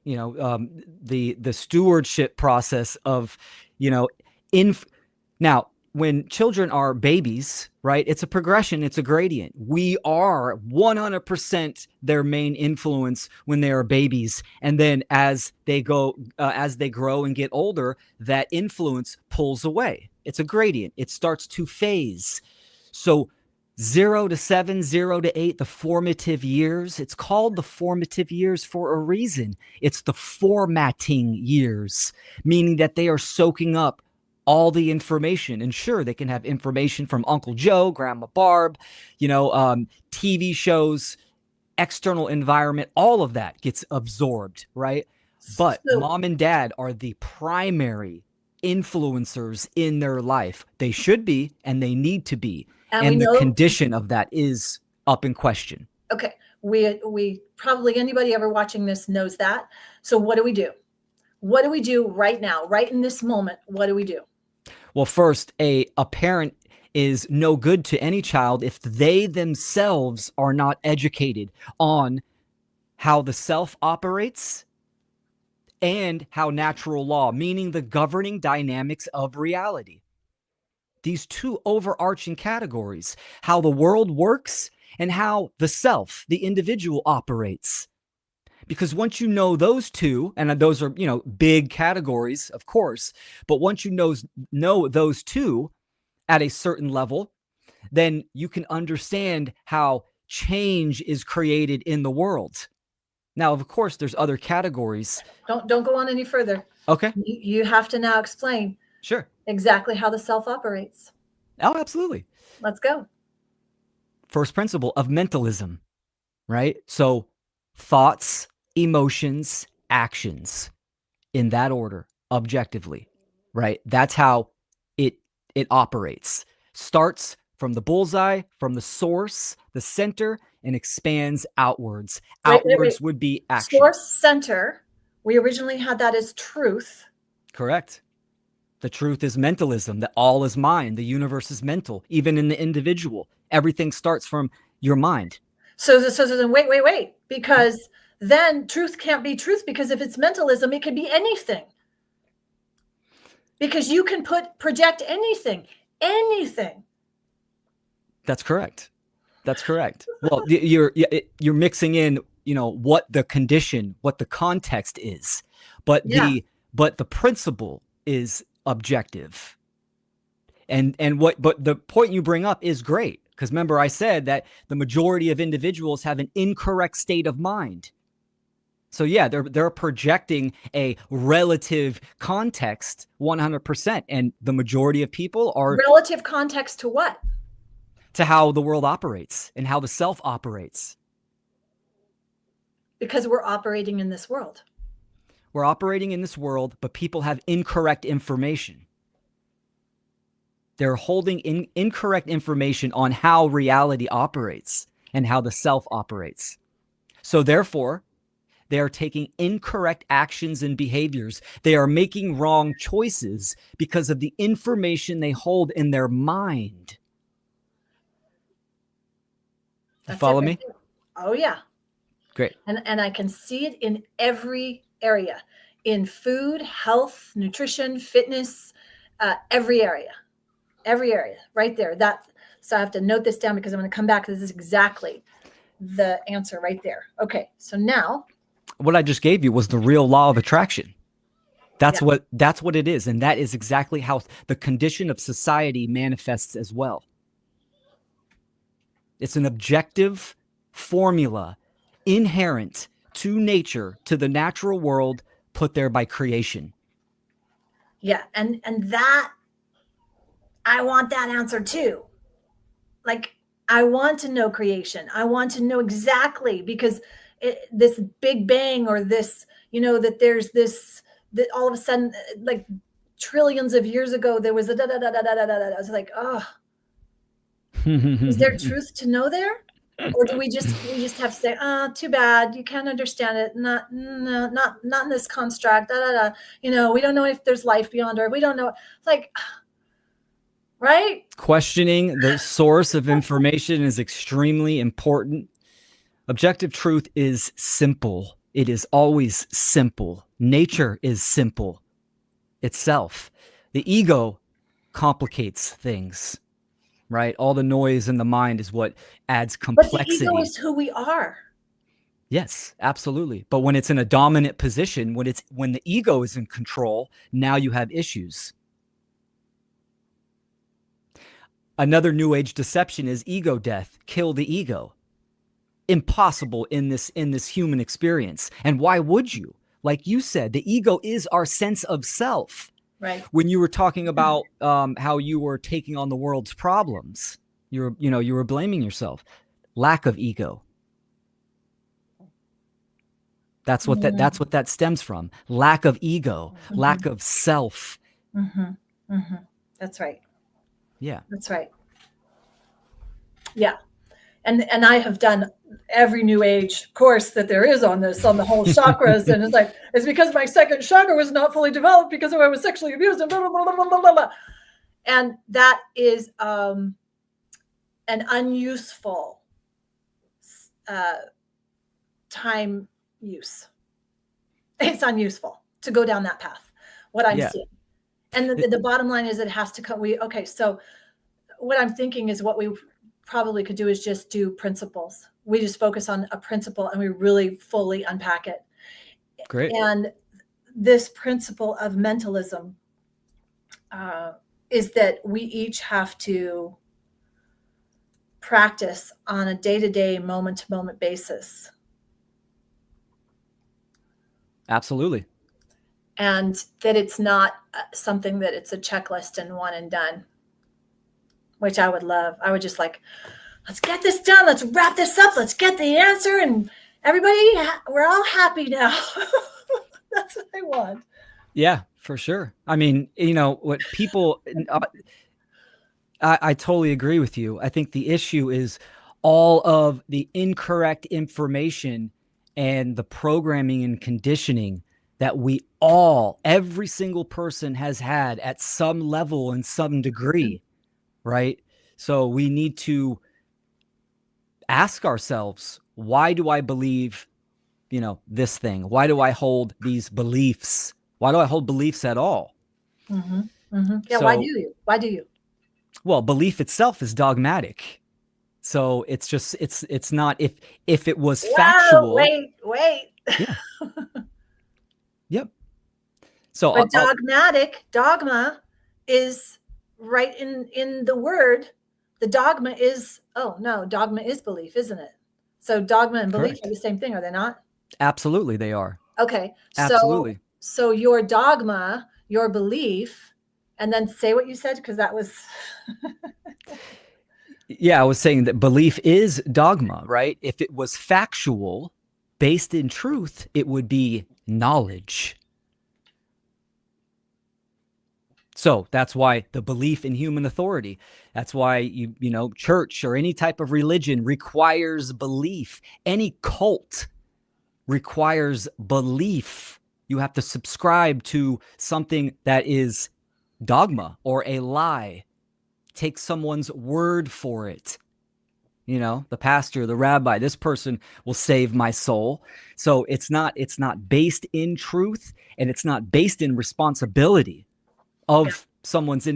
The stewardship process of, now, when children are babies, right, it's a progression, it's a gradient. We are 100% their main influence when they are babies. And then as they grow and get older, that influence pulls away. It's a gradient. It starts to phase. So 0 to 7, 0 to 8, the formative years, it's called the formative years for a reason. It's the formatting years, meaning that they are soaking up all the information. And sure, they can have information from Uncle Joe, Grandma Barb, TV shows, external environment, all of that gets absorbed, right? But mom and dad are the primary influencers in their life. They should be, and they need to be. And the condition of that is up in question. Okay. We probably, anybody ever watching this knows that. So what do we do? What do we do right now, right in this moment? What do we do? Well, first, a parent is no good to any child if they themselves are not educated on how the self operates, and how natural law, meaning the governing dynamics of reality. These two overarching categories, how the world works and how the self, the individual, operates. Because once you know those two, and those are, big categories, of course, but once you know those two at a certain level, then you can understand how change is created in the world. Now, of course, there's other categories. Don't go on any further. Okay. You have to now explain Sure. exactly how the self operates. Oh, absolutely. Let's go. First principle of mentalism, right? So thoughts, emotions, actions in that order, objectively, right? That's how it operates. Starts from the bullseye, from the source, the center, and expands outwards. Outwards would be action. Source, center. We originally had that as truth. Correct. The truth is mentalism, that all is mind. The universe is mental, even in the individual. Everything starts from your mind. So wait, because then truth can't be truth, because if it's mentalism, it could be anything. Because you can project anything. That's correct. Well, you're mixing in, what the condition, what the context is, but the principle is objective. But the point you bring up is great, because remember I said that the majority of individuals have an incorrect state of mind. So yeah, they're projecting a relative context 100%, and the majority of people are relative context to what? To how the world operates and how the self operates. Because we're operating in this world. We're operating in this world, but people have incorrect information. They're holding incorrect information on how reality operates and how the self operates. So therefore, they are taking incorrect actions and behaviors. They are making wrong choices because of the information they hold in their mind. You follow me? Oh, yeah. Great. And I can see it in every area, in food, health, nutrition, fitness, every area right there. So I have to note this down, because I'm going to come back. This is exactly the answer right there. Okay. So now, what I just gave you was the real law of attraction. That's what it is. And that is exactly how the condition of society manifests as well. It's an objective formula inherent to nature, to the natural world, put there by creation. Yeah. And that, I want that answer too. Like, I want to know creation. I want to know exactly, because this Big Bang, or this, that there's this, that all of a sudden, like trillions of years ago, there was a da da da da da da da. I was like, oh, is there truth to know there? Or do we just have to say, too bad, you can't understand it. Not in this construct. Da da da. We don't know if there's life beyond Earth. We don't know. It's like, right? Questioning the source of information is extremely important. Objective truth is simple. It is always simple. Nature is simple itself. The ego complicates things, right? All the noise in the mind is what adds complexity. But the ego is who we are. Yes, absolutely. But when it's in a dominant position, when the ego is in control, now you have issues. Another new age deception is ego death. Kill the ego. Impossible in this human experience. And why would you? Like you said, the ego is our sense of self. Right. When you were talking about how you were taking on the world's problems, you were blaming yourself. Lack of ego. That's what that stems from. Lack of ego, lack of self. That's right. Yeah. That's right. Yeah. And I have done every new age course that there is on the whole chakras. And it's because my second chakra was not fully developed because I was sexually abused and blah, blah, blah, blah, blah, blah. And that is an unuseful time use. It's unuseful to go down that path, what I'm Yeah. seeing. And the bottom line is it has to come. Okay, so what I'm thinking is what we probably could do is just do principles. We just focus on a principle and we really fully unpack it. Great. And this principle of mentalism is that we each have to practice on a day-to-day, moment-to-moment basis. Absolutely. And that it's not something that it's a checklist and one and done, which I would love. I would just like, let's get this done. Let's wrap this up. Let's get the answer. And everybody, we're all happy now. That's what I want. Yeah, for sure. I mean, what people, I totally agree with you. I think the issue is all of the incorrect information and the programming and conditioning that every single person has had at some level and some degree, right? So we need to ask ourselves, why do I believe, this thing? Why do I hold these beliefs? Why do I hold beliefs at all? Mm-hmm. Mm-hmm. Yeah. So, why do you? Why do you? Well, belief itself is dogmatic. So it's just, it's not, if it was factual. Wait. Yeah. Yep. So but dogma is right in the word. The dogma is, dogma is belief, isn't it? So dogma and belief correct. are the same thing, are they not? Absolutely, they are. Okay. Absolutely. So your dogma, your belief, and then say what you said, because that was Yeah, I was saying that belief is dogma, right? If it was factual, based in truth, it would be knowledge. So that's why the belief in human authority, that's why church or any type of religion requires belief. Any cult requires belief. You have to subscribe to something that is dogma or a lie. Take someone's word for it. The pastor, the rabbi, this person will save my soul. So it's not based in truth, and it's not based in responsibility of someone's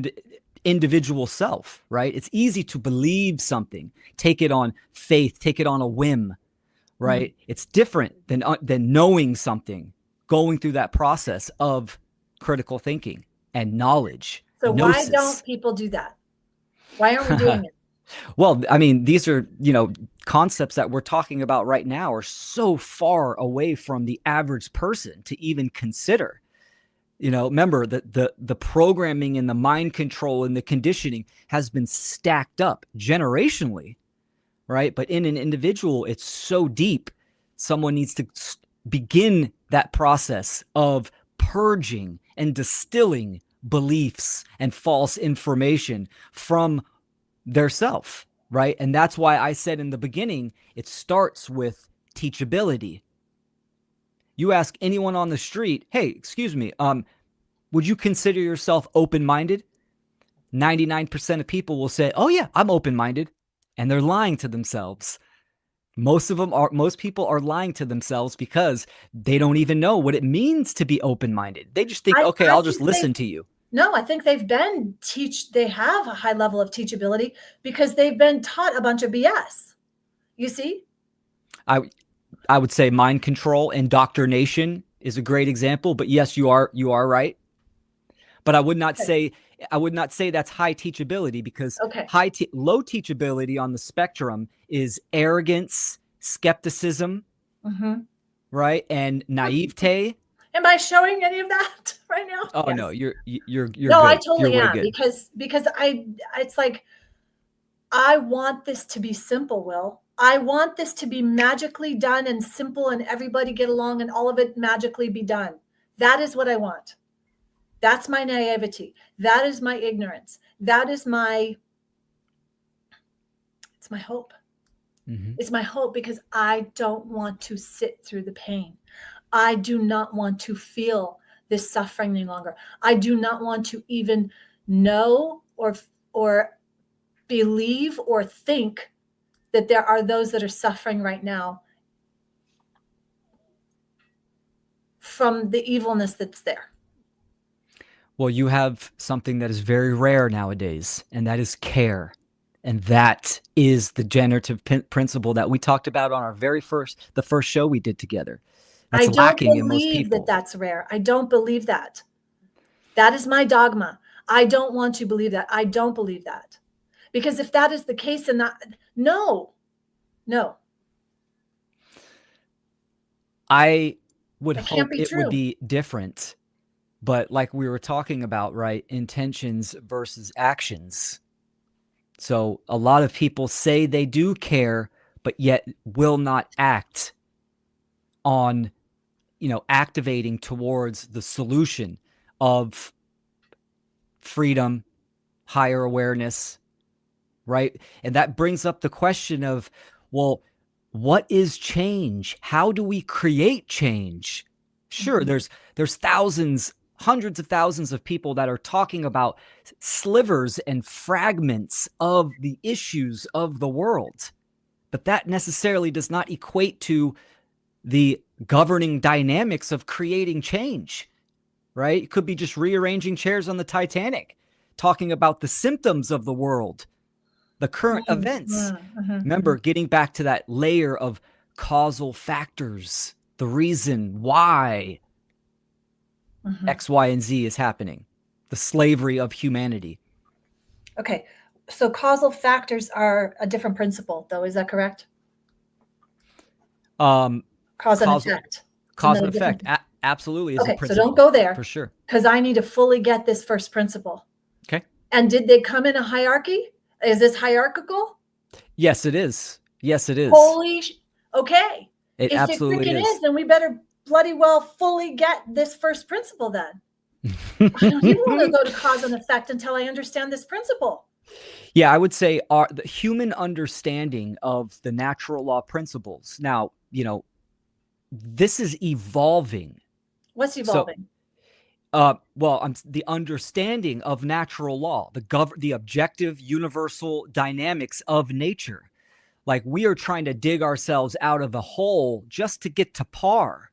individual self, right? It's easy to believe something, take it on faith, take it on a whim, right? It's different than knowing something, going through that process of critical thinking and knowledge. So gnosis. Why don't people do that? Why aren't we doing it? Well, I mean, these are, concepts that we're talking about right now are so far away from the average person to even consider. Remember that the programming and the mind control and the conditioning has been stacked up generationally, right? But in an individual, it's so deep. Someone needs to begin that process of purging and distilling beliefs and false information from their self, right? And that's why I said in the beginning, it starts with teachability. You ask anyone on the street, hey, excuse me, would you consider yourself open-minded? 99% of people will say, oh yeah, I'm open-minded. And they're lying to themselves. Most people are lying to themselves because they don't even know what it means to be open-minded. They just think, okay, I'll just listen to you. No, I think they have a high level of teachability because they've been taught a bunch of BS. You see? I would say mind control, indoctrination is a great example, but yes, you are right. But I would not say that's high teachability, because low teachability on the spectrum is arrogance, skepticism, right, and naivete. Am I showing any of that right now? Oh yes. No, you're no, good. I totally am, because it's like, I want this to be simple, Will. I want this to be magically done and simple, and everybody get along and all of it magically be done. That is what I want. That's my naivety. That is my ignorance. It's my hope. It's my hope, because I don't want to sit through the pain. I do not want to feel this suffering any longer. I do not want to even know or believe or think that there are those that are suffering right now from the evilness that's there. Well, you have something that is very rare nowadays, and that is care. And that is the generative principle that we talked about on the first show we did together. That's I don't lacking in most believe that people. that's rare. I don't believe that. That is my dogma. I don't want to believe that. I don't believe that. Because if that is the case, and no. I would It can't hope be it would true. be different, but like we were talking about, right? Intentions versus actions. So a lot of people say they do care, but yet will not act on, activating towards the solution of freedom, higher awareness, right? And that brings up the question of, well, what is change? How do we create change? Sure, there's thousands, hundreds of thousands of people that are talking about slivers and fragments of the issues of the world. But that necessarily does not equate to the governing dynamics of creating change, right? It could be just rearranging chairs on the Titanic, talking about the symptoms of the world, the current events. Remember, getting back to that layer of causal factors, the reason why X, Y, and Z is happening, the slavery of humanity. Okay. So causal factors are a different principle, though. Is that correct? Cause and effect. Cause and effect absolutely is a principle. So don't go there. For sure. Because I need to fully get this first principle. Okay. And did they come in a hierarchy? Is this hierarchical? Yes, it is. Yes, it is. Okay. It absolutely is. Then we better bloody well fully get this first principle then. I don't even want to go to cause and effect until I understand this principle. Yeah, I would say the human understanding of the natural law principles. Now, this is evolving. What's evolving? The understanding of natural law, the objective universal dynamics of nature. Like, we are trying to dig ourselves out of a hole just to get to par.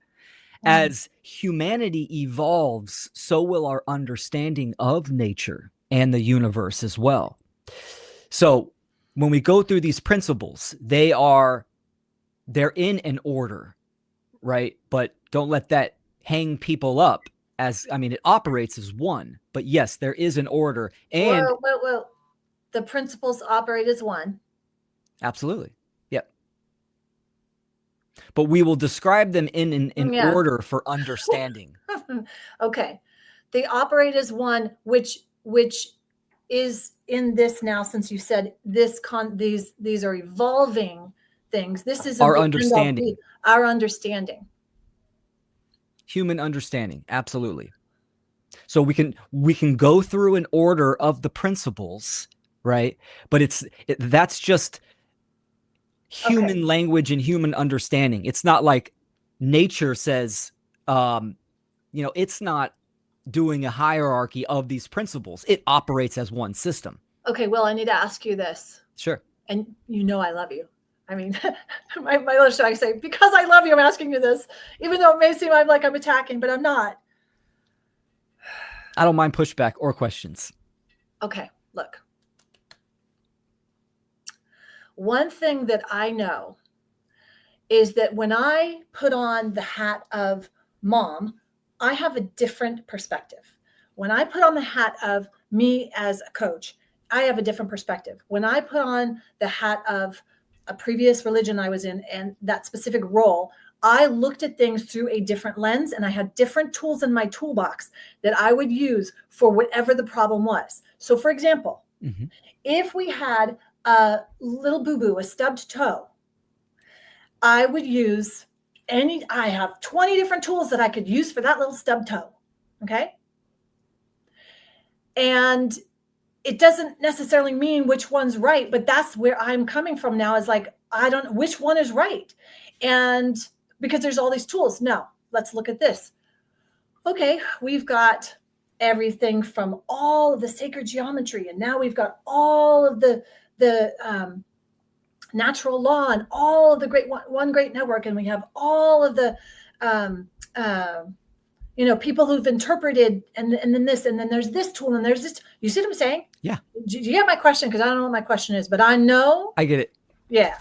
As humanity evolves, so will our understanding of nature and the universe as well. So when we go through these principles, they're in an order, right? But don't let that hang people up. It operates as one, but yes, there is an order. And well, the principles operate as one. Absolutely. Yep. But we will describe them in order for understanding. Okay. They operate as one, which is in this now, since you said these are evolving things. This is our understanding. Our understanding. Human understanding. Absolutely. So we can go through an order of the principles, right? But that's just human language and human understanding. It's not like nature says, it's not doing a hierarchy of these principles. It operates as one system. Okay, well, I need to ask you this. Sure. And I love you. I mean, my little show, I say, because I love you, I'm asking you this, even though it may seem like I'm attacking, but I'm not. I don't mind pushback or questions. Okay, look. One thing that I know is that when I put on the hat of mom, I have a different perspective. When I put on the hat of me as a coach, I have a different perspective. When I put on the hat of a previous religion I was in and that specific role, I looked at things through a different lens, and I had different tools in my toolbox that I would use for whatever the problem was. So for example, if we had a little boo-boo, a stubbed toe, I would use I have 20 different tools that I could use for that little stubbed toe. Okay. And it doesn't necessarily mean which one's right, but that's where I'm coming from now, is like, I don't know which one is right. And because there's all these tools. Now, let's look at this. Okay, we've got everything from all of the sacred geometry, and now we've got all of the natural law and all of the great one great network, and we have all of the um, people who've interpreted, and then this, and then there's this tool, and there's this. You see what I'm saying? Yeah. Do you get my question? Because I don't know what my question is, but I know. I get it. Yeah.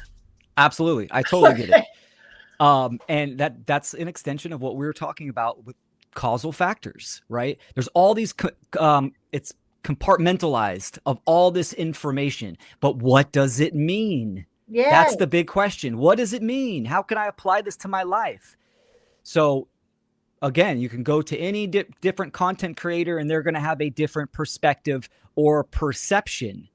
Absolutely. I totally get it. And that's an extension of what we were talking about with causal factors, right? There's all these, it's compartmentalized of all this information, but what does it mean? Yeah. That's the big question. What does it mean? How can I apply this to my life? So again, you can go to any different content creator and they're going to have a different perspective or perception.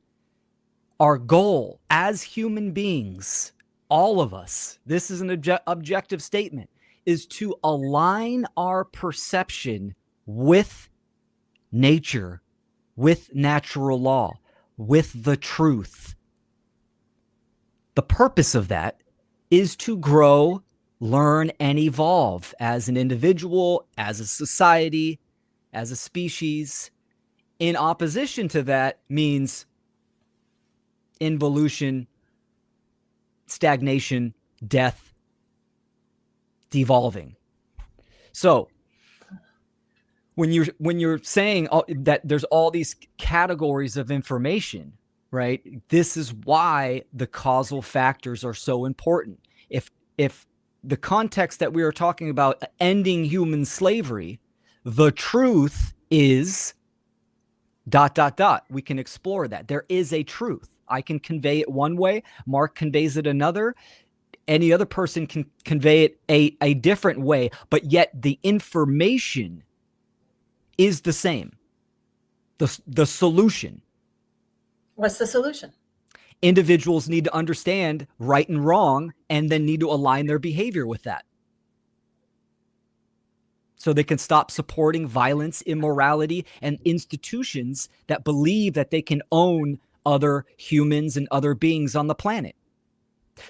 Our goal as human beings, all of us, this is an objective statement, is to align our perception with nature, with natural law, with the truth. The purpose of that is to grow, learn, and evolve as an individual, as a society, as a species. In opposition to that means involution, stagnation, death, devolving. So when you're saying that there's all these categories of information, right? This is why the causal factors are so important. If the context that we are talking about ending human slavery, the truth is ... We can explore that. There is a truth. I can convey it one way. Mark conveys it another. Any other person can convey it a different way, but yet the information is the same. The solution. What's the solution? Individuals need to understand right and wrong and then need to align their behavior with that. So they can stop supporting violence, immorality, and institutions that believe that they can own other humans and other beings on the planet.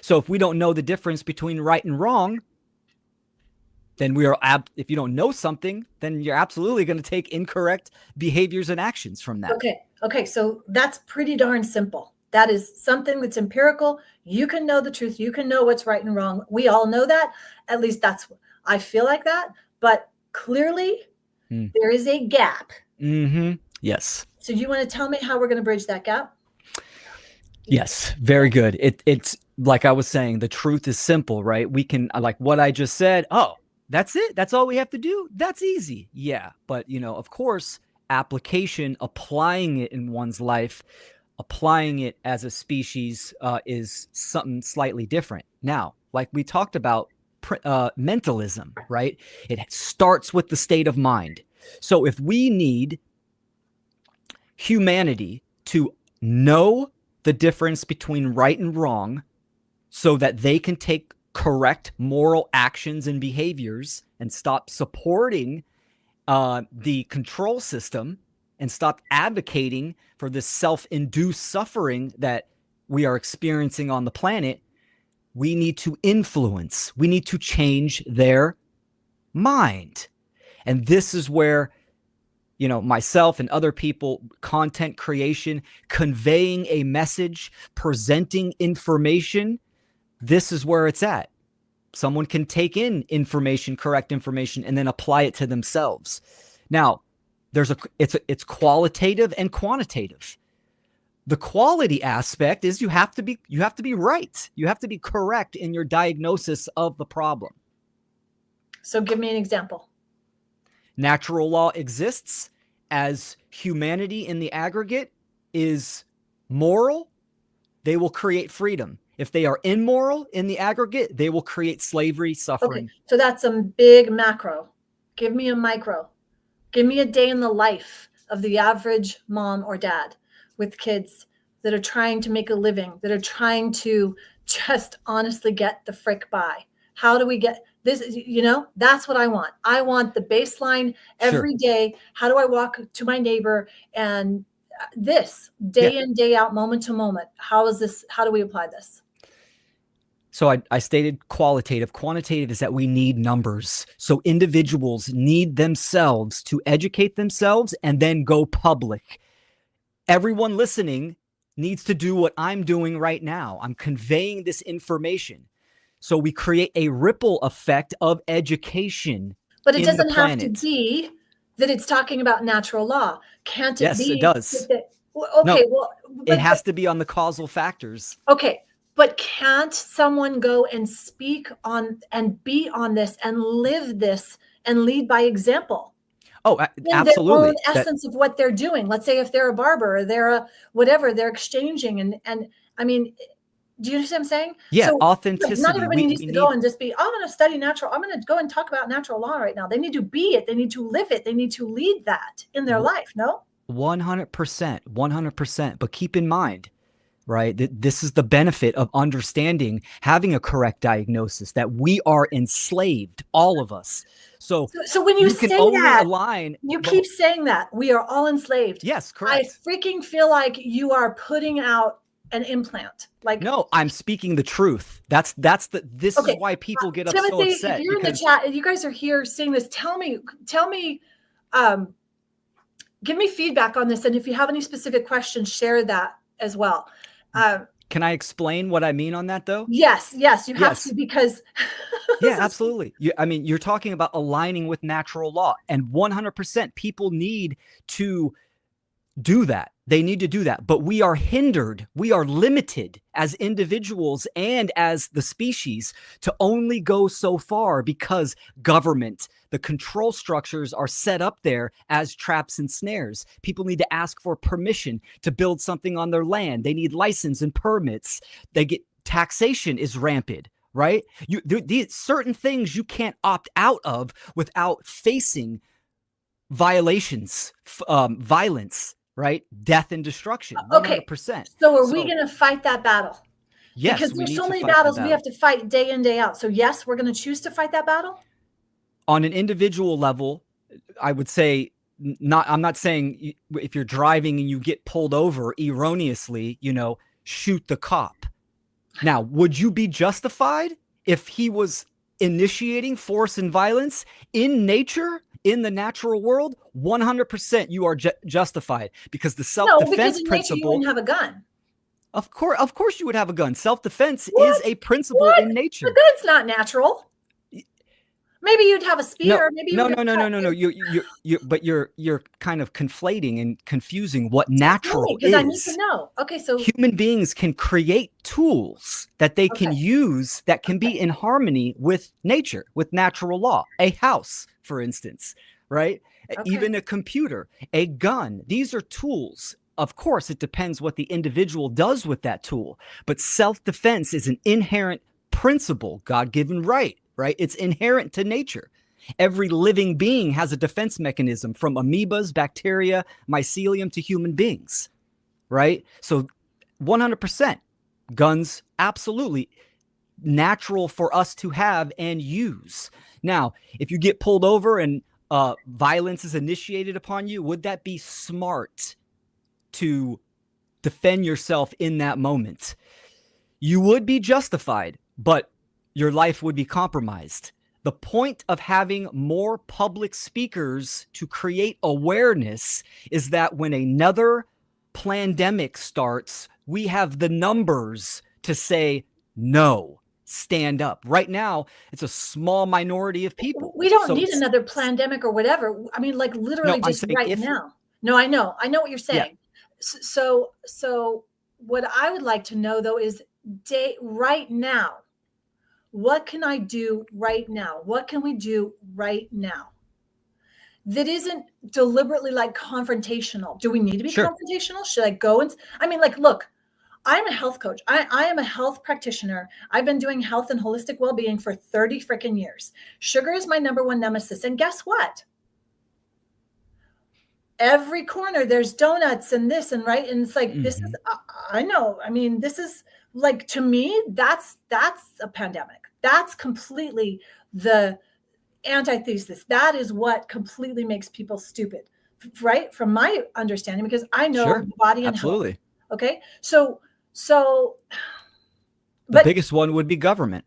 So if we don't know the difference between right and wrong, then if you don't know something, then you're absolutely going to take incorrect behaviors and actions from that. Okay. So that's pretty darn simple. That is something that's empirical. You can know the truth. You can know what's right and wrong. We all know that. At least I feel like that. But clearly, there is a gap. Mm-hmm. Yes. So you want to tell me how we're going to bridge that gap? Yes, very good. It's like I was saying, the truth is simple, right? We can, like what I just said, oh, that's it. That's all we have to do. That's easy. Yeah. But, of course, application, applying it in one's life, applying it as a species is something slightly different. Now, like we talked about, mentalism, right? It starts with the state of mind. So if we need humanity to know the difference between right and wrong so that they can take correct moral actions and behaviors and stop supporting the control system and stop advocating for this self-induced suffering that we are experiencing on the planet, we need to influence. We need to change their mind. And this is where, myself and other people, content creation, conveying a message, presenting information, this is where it's at. Someone can take in information, correct information, and then apply it to themselves. Now, it's qualitative and quantitative. The quality aspect is you have to be right. You have to be correct in your diagnosis of the problem. So give me an example. Natural law exists as humanity in the aggregate is moral. They will create freedom. If they are immoral in the aggregate, they will create slavery, suffering. Okay, so that's some big macro. Give me a micro. Give me a day in the life of the average mom or dad with kids that are trying to make a living, that are trying to just honestly get the frick by. How do we get this? That's what I want. I want the baseline every day. How do I walk to my neighbor and this day in, day out, moment to moment? How do we apply this? So I stated qualitative. Quantitative is that we need numbers. So individuals need themselves to educate themselves and then go public. Everyone listening needs to do what I'm doing right now. I'm conveying this information. So we create a ripple effect of education But it in the doesn't have to planet. be that it's talking about natural law. Can't it Yes, it be does. okay, No, well, it but has to be on the causal factors. okay, but can't someone go and speak on and be on this and live this and lead by example Oh, in their own absolutely. That essence of what they're doing? Let's say if they're a barber or they're a whatever, they're exchanging and I mean, do you understand what I'm saying? yeah, So not authenticity. everybody We needs to go need and just be, I'm going to study natural. I'm going to go and talk about natural law right now. They need to be it. They need to live it. They need to lead that in their life. No? 100%, 100%. But keep in mind, right, that this is the benefit of understanding, having a correct diagnosis, that we are enslaved, all of us. So So when you you can say only that, align. you keep saying that we are all enslaved. Yes, I correct. freaking feel like you are putting out an implant. Like, No, I'm speaking the truth. This is okay, why people get so Timothy, if upset, you're in the because chat, you guys are here seeing this, tell me, um, give me feedback on this. And if you have any specific questions, share that as well. can I explain what I mean on that though? Yes, you have Yes. to, because Yeah, absolutely. I mean, you're talking about aligning with natural law, and 100% people need to do that. They need to do that. But we are hindered, we are limited as individuals and as the species to only go so far because government, the control structures are set up there as traps and snares. People need to ask for permission to build something on their land. They need license and permits. They get taxation is rampant, right? These certain things you can't opt out of without facing violations, violence, right? Death and destruction, okay. 100%. So are we going to fight that battle? Yes, Because we there's need so to many fight that battles we battle. have to fight day in, day out. So yes, we're going to choose to fight that battle. On an individual level, I would say I'm not saying if you're driving and you get pulled over erroneously, shoot the cop. Now, would you be justified if he was initiating force and violence in nature, in the natural world? 100% you are justified, because the No, because self-defense in nature you wouldn't principle. have a gun. Of course you would have a gun. Self-defense is What? a principle What? in The nature. gun's not natural. Maybe you'd have a No, spear. Maybe you no, would no, have no, no, cut. no, no. But you're kind of conflating and confusing what Tell me, natural because I need to is. know. Okay, so Human beings can create tools that they can okay, use that can be in harmony with nature, with natural law. A house, for instance, right? okay, Even a computer, a gun. These are tools. Of course, it depends what the individual does with that tool, but self-defense is an inherent principle, God-given right? It's inherent to nature. Every living being has a defense mechanism, from amoebas, bacteria, mycelium to human beings, right? So 100% guns, absolutely natural for us to have and use. Now, if you get pulled over and violence is initiated upon you, would that be smart to defend yourself in that moment? You would be justified, but your life would be compromised. The point of having more public speakers to create awareness is that when another pandemic starts, we have the numbers to say, no, stand up. Right now, it's a small minority of people. we don't So need another pandemic or whatever. I mean, like no, literally I'm just saying right if, now. No, I know what you're yeah, saying. So what I would like to know though is right now. What can I do right now? What can we do right now that isn't deliberately like confrontational? Do we need to be sure. confrontational? Should I go and, I mean, like, look, I'm a health coach. I am a health practitioner. I've been doing health and holistic well-being for 30 freaking years. Sugar is my number one nemesis. And guess what? Every corner there's donuts and this and right. And it's like, this is, I know. I mean, this is like, to me, that's a pandemic. That's completely the antithesis. That is what completely makes people stupid, right? From my understanding, because I know Sure, body and health. absolutely. Okay. So, The but biggest one would be government.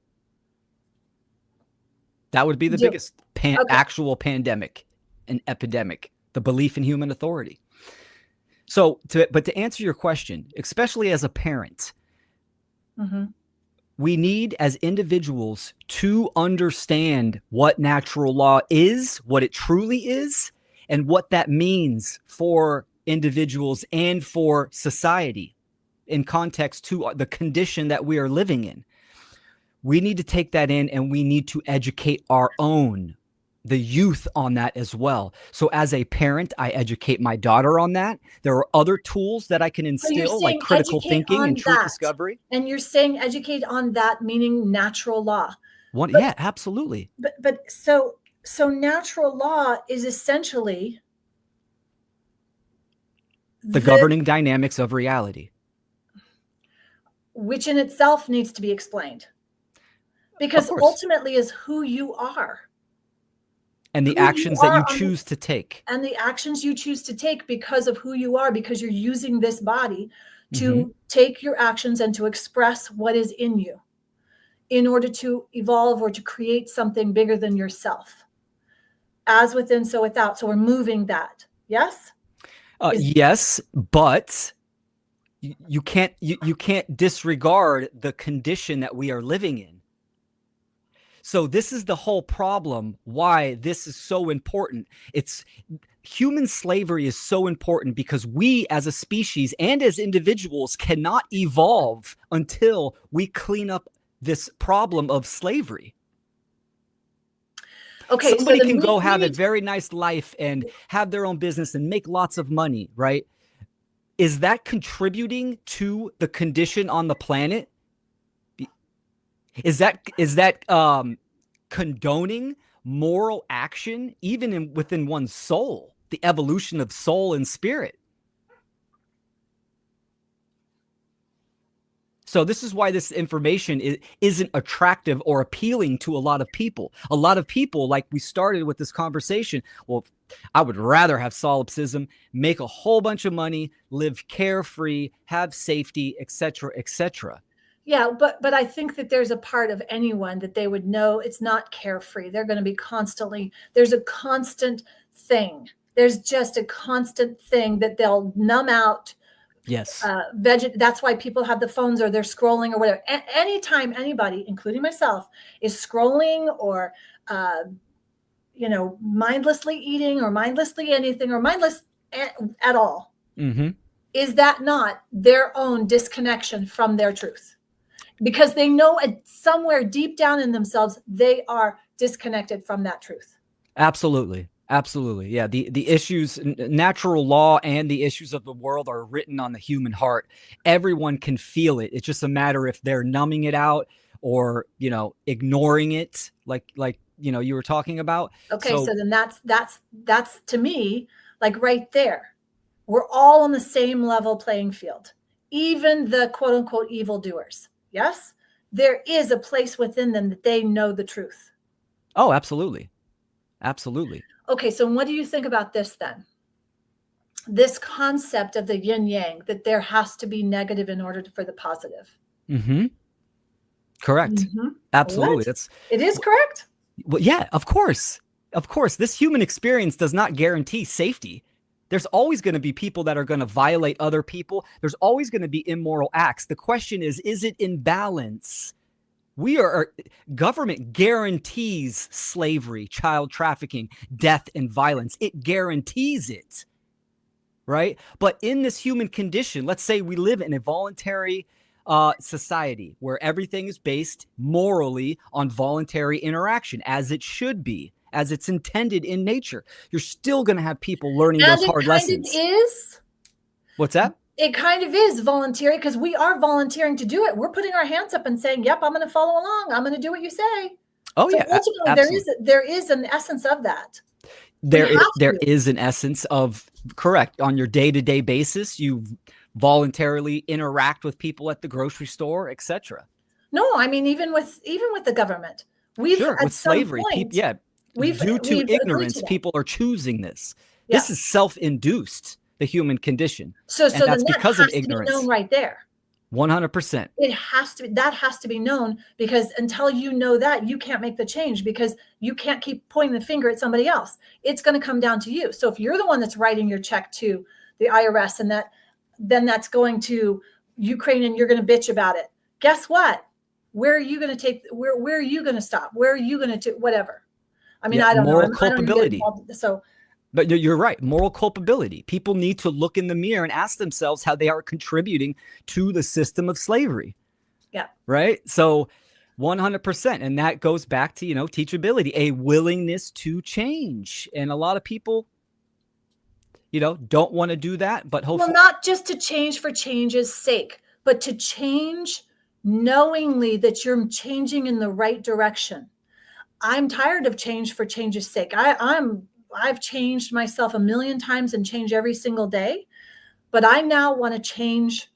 That would be the biggest okay. actual pandemic, an epidemic, the belief in human authority. So, but to answer your question, especially as a parent, We need, as individuals, to understand what natural law is, what it truly is, and what that means for individuals and for society in context to the condition that we are living in. We need to take that in, and we need to educate the youth on that as well. So as a parent, I educate my daughter on that. There are other tools that I can instill, like critical thinking and truth discovery. And you're saying educate on that, meaning natural law. Yeah, absolutely. But so natural law is essentially the governing dynamics of reality, which in itself needs to be explained, because ultimately is who you are. And the actions that you choose to take. And the actions you choose to take because of who you are, because you're using this body to take your actions and to express what is in you in order to evolve or to create something bigger than yourself. As within, so without. So we're moving that. Yes? Yes, but you can't disregard the condition that we are living in. So this is the whole problem, why this is so important. Human slavery is so important because we as a species and as individuals cannot evolve until we clean up this problem of slavery. Okay, somebody can go have a very nice life and have their own business and make lots of money, right? Is that contributing to the condition on the planet? Is that condoning moral action, even within one's soul, the evolution of soul and spirit? So this is why this information isn't attractive or appealing to a lot of people. A lot of people, like we started with this conversation, well, I would rather have solipsism, make a whole bunch of money, live carefree, have safety, etc., etc. Yeah, but I think that there's a part of anyone that they would know it's not carefree. They're going to be there's a constant thing. There's just a constant thing that they'll numb out. Yes. That's why people have the phones or they're scrolling or whatever. Anytime anybody, including myself, is scrolling or, mindlessly eating or mindlessly anything or mindless at all, is that not their own disconnection from their truth? Because they know somewhere deep down in themselves, they are disconnected from that truth. Absolutely. Absolutely. Yeah. The issues, natural law and the issues of the world are written on the human heart. Everyone can feel it. It's just a matter if they're numbing it out or, ignoring it like, you were talking about. Okay. So then that's to me, like right there, we're all on the same level playing field, even the quote unquote evildoers. Yes, there is a place within them that they know the truth. Oh, absolutely. Absolutely. Okay, so what do you think about this then? This concept of the yin yang, that there has to be negative in order for the positive. Correct. Absolutely. It is correct? Well, yeah, of course. Of course. This human experience does not guarantee safety. There's always going to be people that are going to violate other people. There's always going to be immoral acts. The question is it in balance? Government guarantees slavery, child trafficking, death, and violence. It guarantees it, right? But in this human condition, let's say we live in a voluntary society where everything is based morally on voluntary interaction, as it should be, as it's intended in nature. You're still going to have people learning those hard lessons. And it is. What's that? It kind of is voluntary because we are volunteering to do it. We're putting our hands up and saying, yep, I'm going to follow along. I'm going to do what you say. Oh, so yeah. Ultimately, absolutely. There is an essence of that. There is an essence of, correct. On your day-to-day basis, you voluntarily interact with people at the grocery store, etc. No, I mean, even with the government. With slavery, due to ignorance, people are choosing this. Yeah. This is self-induced. The human condition. So that's because of ignorance. Known right there. 100%. That has to be known, because until you know that, you can't make the change, because you can't keep pointing the finger at somebody else. It's going to come down to you. So if you're the one that's writing your check to the IRS then that's going to Ukraine and you're going to bitch about it. Guess what? Where are you going to take, where are you going to stop? Where are you going to do whatever? I mean, Yeah, I don't know. moral I don't even get culpability. involved. So, But you're right. Moral culpability. People need to look in the mirror and ask themselves how they are contributing to the system of slavery. yeah. Right. So 100%. And that goes back to, teachability, a willingness to change. And a lot of people, don't want to do that. But Well, hopefully, not just to change for change's sake, but to change knowingly that you're changing in the right direction. I'm tired of change for change's sake. I've changed myself a million times and change every single day, but I now want to change,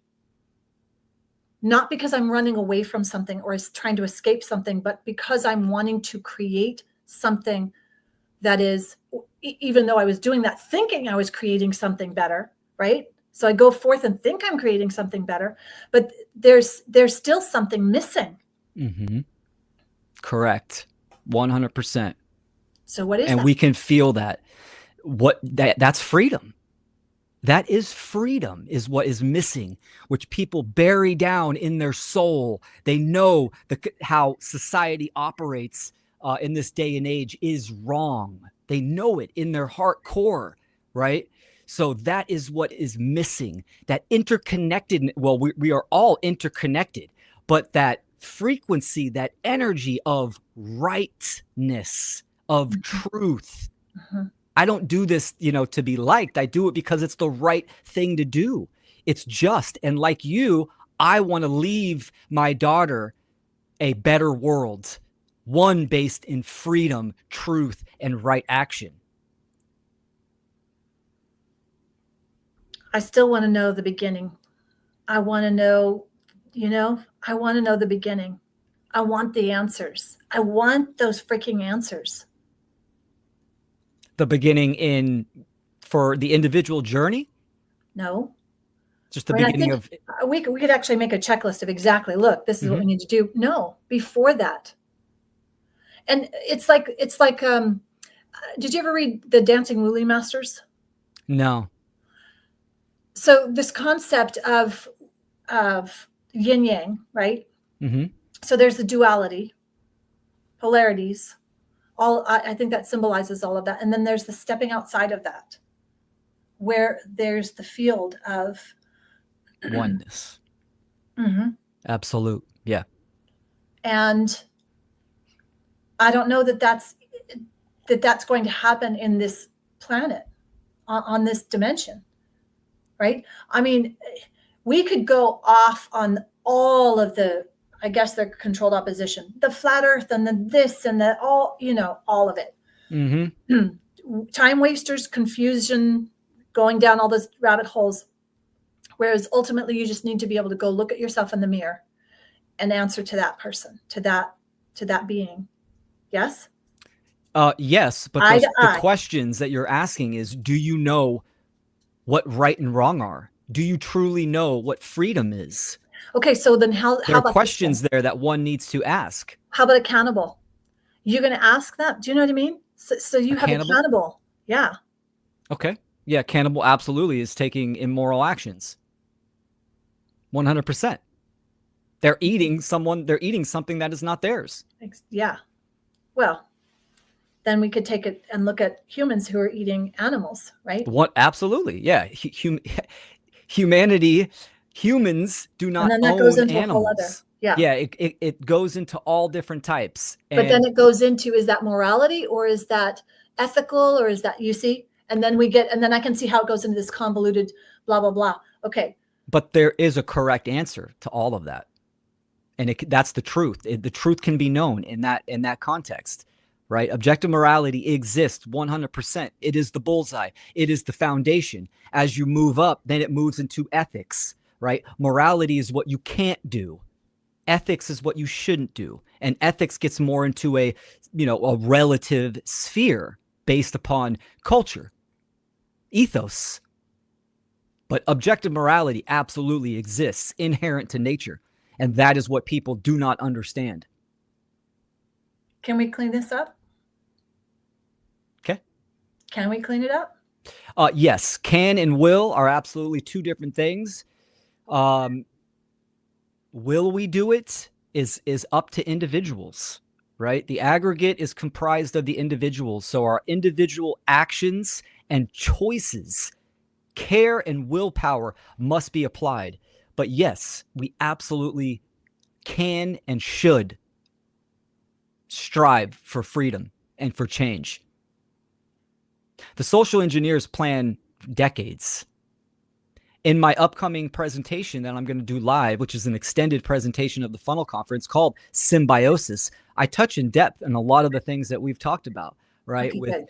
not because I'm running away from something or is trying to escape something, but because I'm wanting to create something that is, even though I was doing that thinking I was creating something better, right? So I go forth and think I'm creating something better, but there's still something missing. correct. 100%. So what is and that? we can feel that. That's freedom. That is freedom, is what is missing, which people bury down in their soul. They know how society operates in this day and age is wrong. They know it in their heart core, right? So that is what is missing. That interconnected. Well, we are all interconnected, but that frequency, that energy of rightness, of truth. I don't do this, to be liked. I do it because it's the right thing to do. It's just. And like you, I want to leave my daughter a better world, one based in freedom, truth, and right action. I still want to know the beginning. I want to know, I want to know the beginning. I want the answers. I want those freaking answers. The beginning for the individual journey? No. Just the beginning of. We could actually make a checklist of exactly, look, this is what we need to do. No, before that. And it's like, did you ever read The Dancing Wooly Masters? No. So this concept of yin yang, right? So there's the duality, polarities, I think that symbolizes all of that. And then there's the stepping outside of that, where there's the field of oneness. Absolute. Yeah. And I don't know that's going to happen in this planet, on this dimension, right? I mean, we could go off on all of the, I guess they're controlled opposition, the flat earth and the this and the all of it. Time wasters, confusion, going down all those rabbit holes. Whereas ultimately you just need to be able to go look at yourself in the mirror and answer to that person, to that being. Yes? Yes, but the questions that you're asking is, do you know what right and wrong are? Do you truly know what freedom is? Okay, so then how there about are questions there that one needs to ask? How about accountable? You're going to ask that. Do you know what I mean? So you have accountable. Yeah. Okay. Yeah, accountable absolutely is taking immoral actions. 100%. They're eating something that is not theirs. Yeah. Well, then we could take it and look at humans who are eating animals, right? What? Absolutely. Yeah. Humans do not own animals. Yeah, it goes into all different types. But then it goes into, is that morality or is that ethical or is that, you see? And then I can see how it goes into this convoluted blah, blah, blah. Okay. But there is a correct answer to all of that. And that's the truth. The truth can be known in that context, right? Objective morality exists 100%. It is the bullseye. It is the foundation. As you move up, then it moves into ethics, right? Morality is what you can't do. Ethics is what you shouldn't do. And ethics gets more into a relative sphere based upon culture, ethos. But objective morality absolutely exists, inherent to nature. And that is what people do not understand. Can we clean this up? Okay. Can we clean it up? Yes. Can and will are absolutely two different things. Will we do it? is up to individuals, right? The aggregate is comprised of the individuals. So our individual actions and choices, care and willpower must be applied. But yes, we absolutely can and should strive for freedom and for change. The social engineers plan decades. In my upcoming presentation that I'm going to do live, which is an extended presentation of the Funnel Conference called Symbiosis, I touch in depth on a lot of the things that we've talked about, right? Okay, With good.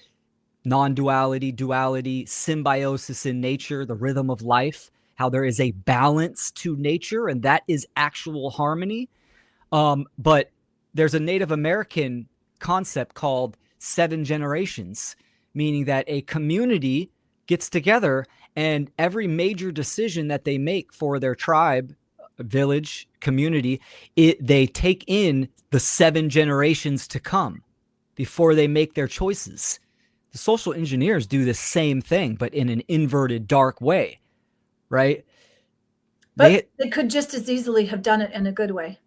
non-duality, duality, symbiosis in nature, the rhythm of life, how there is a balance to nature, and that is actual harmony. But there's a Native American concept called 7 generations, meaning that a community gets together and every major decision that they make for their tribe, village, community, they take in the 7 generations to come before they make their choices. The social engineers do the same thing, but in an inverted, dark way, right? But they could just as easily have done it in a good way.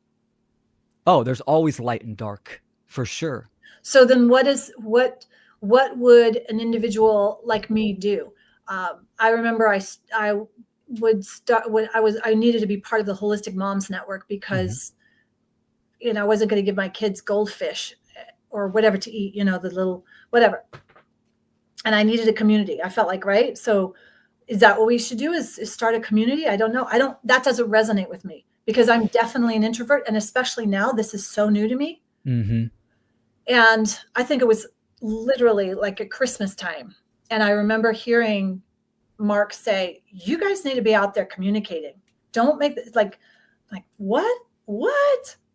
Oh, there's always light and dark, for sure. So then what would an individual like me do? I remember I would start when I needed to be part of the Holistic Moms Network because I wasn't going to give my kids goldfish or whatever to eat, the little whatever. And I needed a community. I felt like, right? So is that what we should do, is start a community? I don't know. That doesn't resonate with me because I'm definitely an introvert. And especially now, this is so new to me. Mm-hmm. And I think it was literally like at Christmas time. And I remember hearing Mark say, you guys need to be out there communicating. Don't make this like what?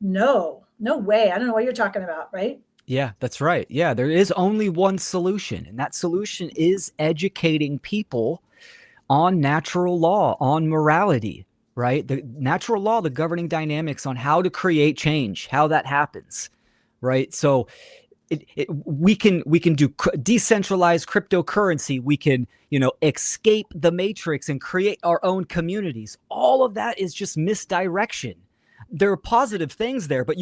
No way. I don't know what you're talking about. Right. Yeah, that's right. Yeah, there is only one solution, and that solution is educating people on natural law, on morality, right? The natural law, the governing dynamics on how to create change, how that happens, right? So we can do decentralized cryptocurrency. We can, escape the matrix and create our own communities. All of that is just misdirection. There are positive things there, but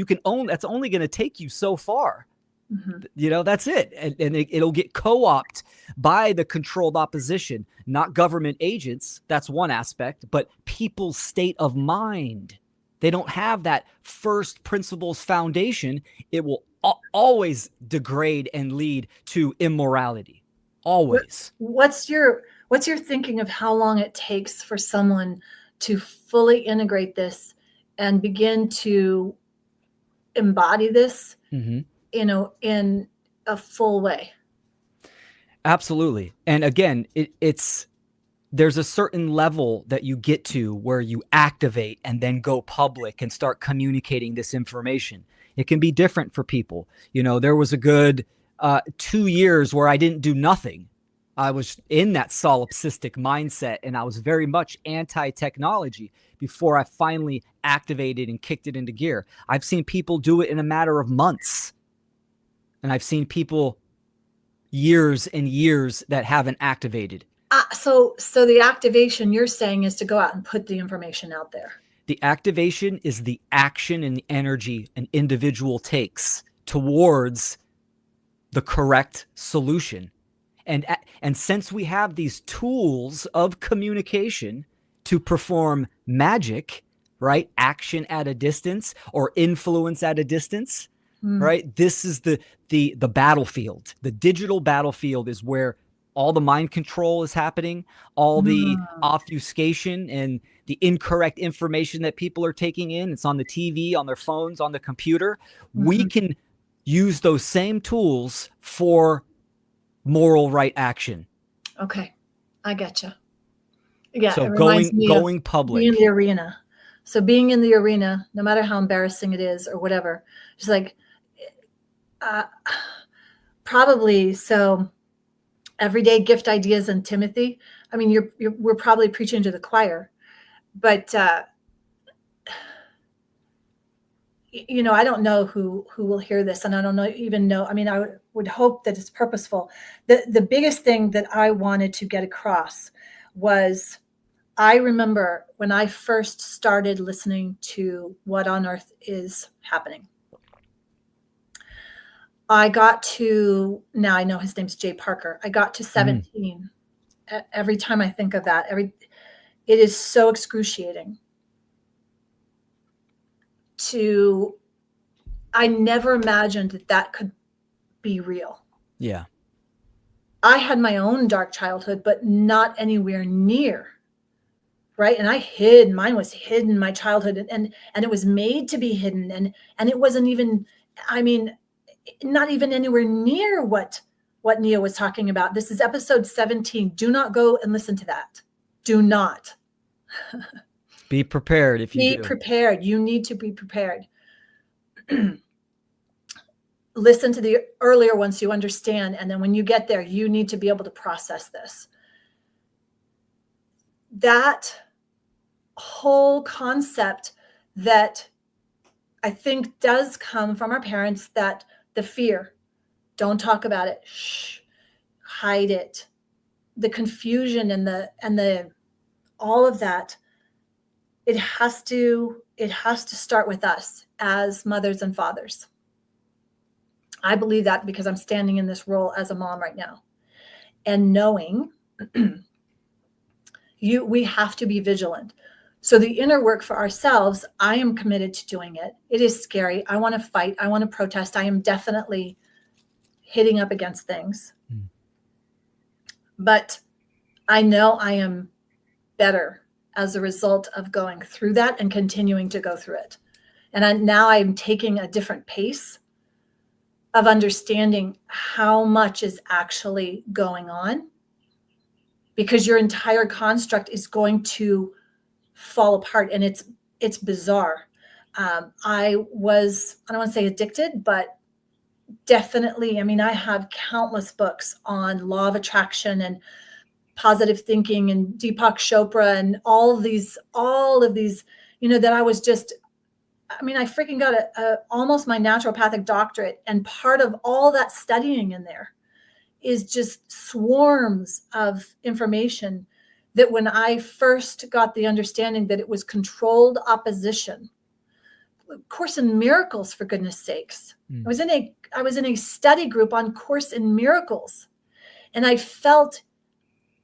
that's only going to take you so far. Mm-hmm. That's it. And it'll get co-opted by the controlled opposition, not government agents. That's one aspect, but people's state of mind. They don't have that first principles foundation. It will always degrade and lead to immorality. Always. What's your thinking of how long it takes for someone to fully integrate this and begin to embody this, in a full way? Absolutely. And again, there's a certain level that you get to where you activate and then go public and start communicating this information. It can be different for people. There was a good 2 years where I didn't do nothing. I was in that solipsistic mindset, and I was very much anti-technology before I finally activated and kicked it into gear. I've seen people do it in a matter of months. And I've seen people years and years that haven't activated. So the activation you're saying is to go out and put the information out there. The activation is the action and the energy an individual takes towards the correct solution. And since we have these tools of communication to perform magic, right? Action at a distance or influence at a distance, right? This is the battlefield. The digital battlefield is where all the mind control is happening, all the obfuscation and the incorrect information that people are taking in. It's on the TV, on their phones, on the computer. We can use those same tools for moral right action. Okay. I getcha. Yeah. So going public. Being in the arena. So being in the arena, no matter how embarrassing it is or whatever, just like, probably so everyday gift ideas and Timothy. I mean, we're probably preaching to the choir, but I don't know who will hear this, and I don't even know. I mean, I would hope that it's purposeful. The biggest thing that I wanted to get across was I remember when I first started listening to What on Earth is Happening. I got to, now I know his name's Jay Parker. I got to 17. Every time I think of that, it is so excruciating I never imagined that could be real. Yeah. I had my own dark childhood, but not anywhere near. Right. And mine was hidden, my childhood, and it was made to be hidden. And it wasn't even, I mean, not even anywhere near what Nia was talking about. This is episode 17. Do not go and listen to that. Do not. Be prepared if you do. Be prepared. You need to be prepared. Listen to the earlier ones so you understand. And then when you get there, you need to be able to process this. That whole concept that I think does come from our parents, that the fear, don't talk about it, shh, hide it, the confusion and the all of that, it has to start with us as mothers and fathers. I believe that because I'm standing in this role as a mom right now, and knowing we have to be vigilant. So the inner work for ourselves, I am committed to doing it. It is scary. I want to fight. I want to protest. I am definitely hitting up against things. But I know I am better as a result of going through that and continuing to go through it. And now I'm taking a different pace of understanding how much is actually going on, because your entire construct is going to fall apart, and it's bizarre. I don't want to say addicted, but definitely, I mean, I have countless books on law of attraction and positive thinking and Deepak Chopra and all of these, that I was just, I mean, I freaking got almost my naturopathic doctorate. And part of all that studying in there is just swarms of information that when I first got the understanding that it was controlled opposition, Course in Miracles, for goodness sakes. I was in a study group on Course in Miracles, and I felt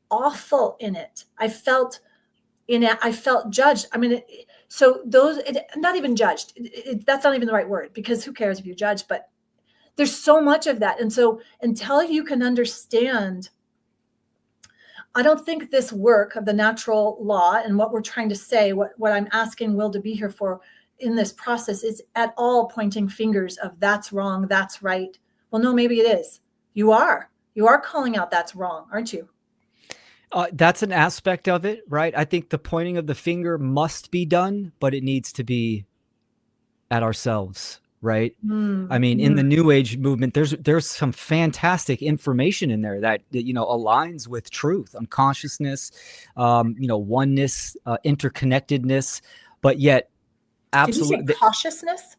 awful in it. I felt judged. I mean, not even judged. That's not even the right word, because who cares if you judge, but there's so much of that. And so until you can understand, I don't think this work of the natural law and what we're trying to say, what I'm asking Will to be here for in this process, is at all pointing fingers of that's wrong, that's right. Well, no, maybe it is. You are calling out that's wrong, aren't you? That's an aspect of it, right? I think the pointing of the finger must be done, but it needs to be at ourselves, right? I mean, in the New Age movement, there's some fantastic information in there that aligns with truth on consciousness, oneness, interconnectedness, but yet absolutely. Did you say cautiousness?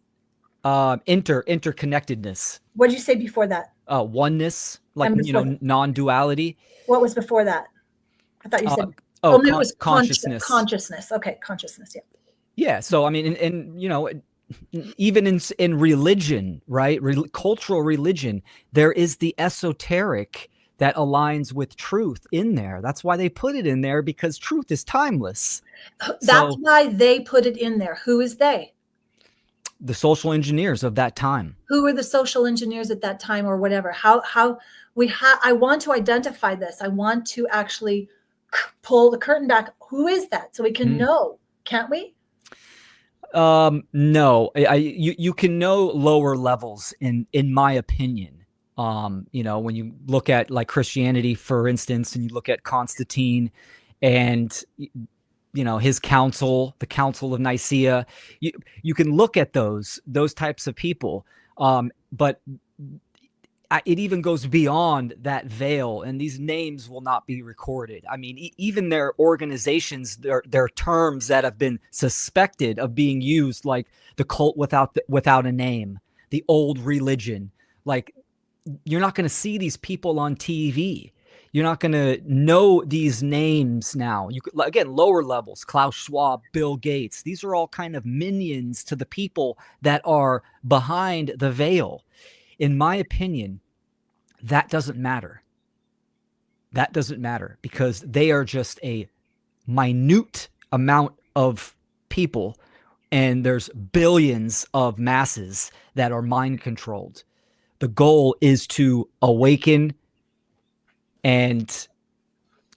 Interconnectedness. What did you say before that? Oneness, like non-duality. What was before that? I thought you said it was consciousness. Consciousness. Okay, consciousness. Yeah. Yeah. So I mean, and even in religion, right? Cultural religion, there is the esoteric that aligns with truth in there. That's why they put it in there, because truth is timeless. That's why they put it in there. Who is they? The social engineers of that time. Who were the social engineers at that time, or whatever? I want to identify this. I want to actually pull the curtain back. Who is that? So we can know, can't we? No, you can know lower levels in my opinion. When you look at like Christianity, for instance, and you look at Constantine and his council, the Council of Nicaea, you can look at those types of people. But it even goes beyond that veil, and these names will not be recorded. I mean, even their organizations, their terms that have been suspected of being used, like the cult without a name, the old religion. Like, you're not going to see these people on TV. You're not going to know these names now. You could, again, lower levels, Klaus Schwab, Bill Gates. These are all kind of minions to the people that are behind the veil. In my opinion, that doesn't matter. That doesn't matter because they are just a minute amount of people, and there's billions of masses that are mind controlled. The goal is to awaken and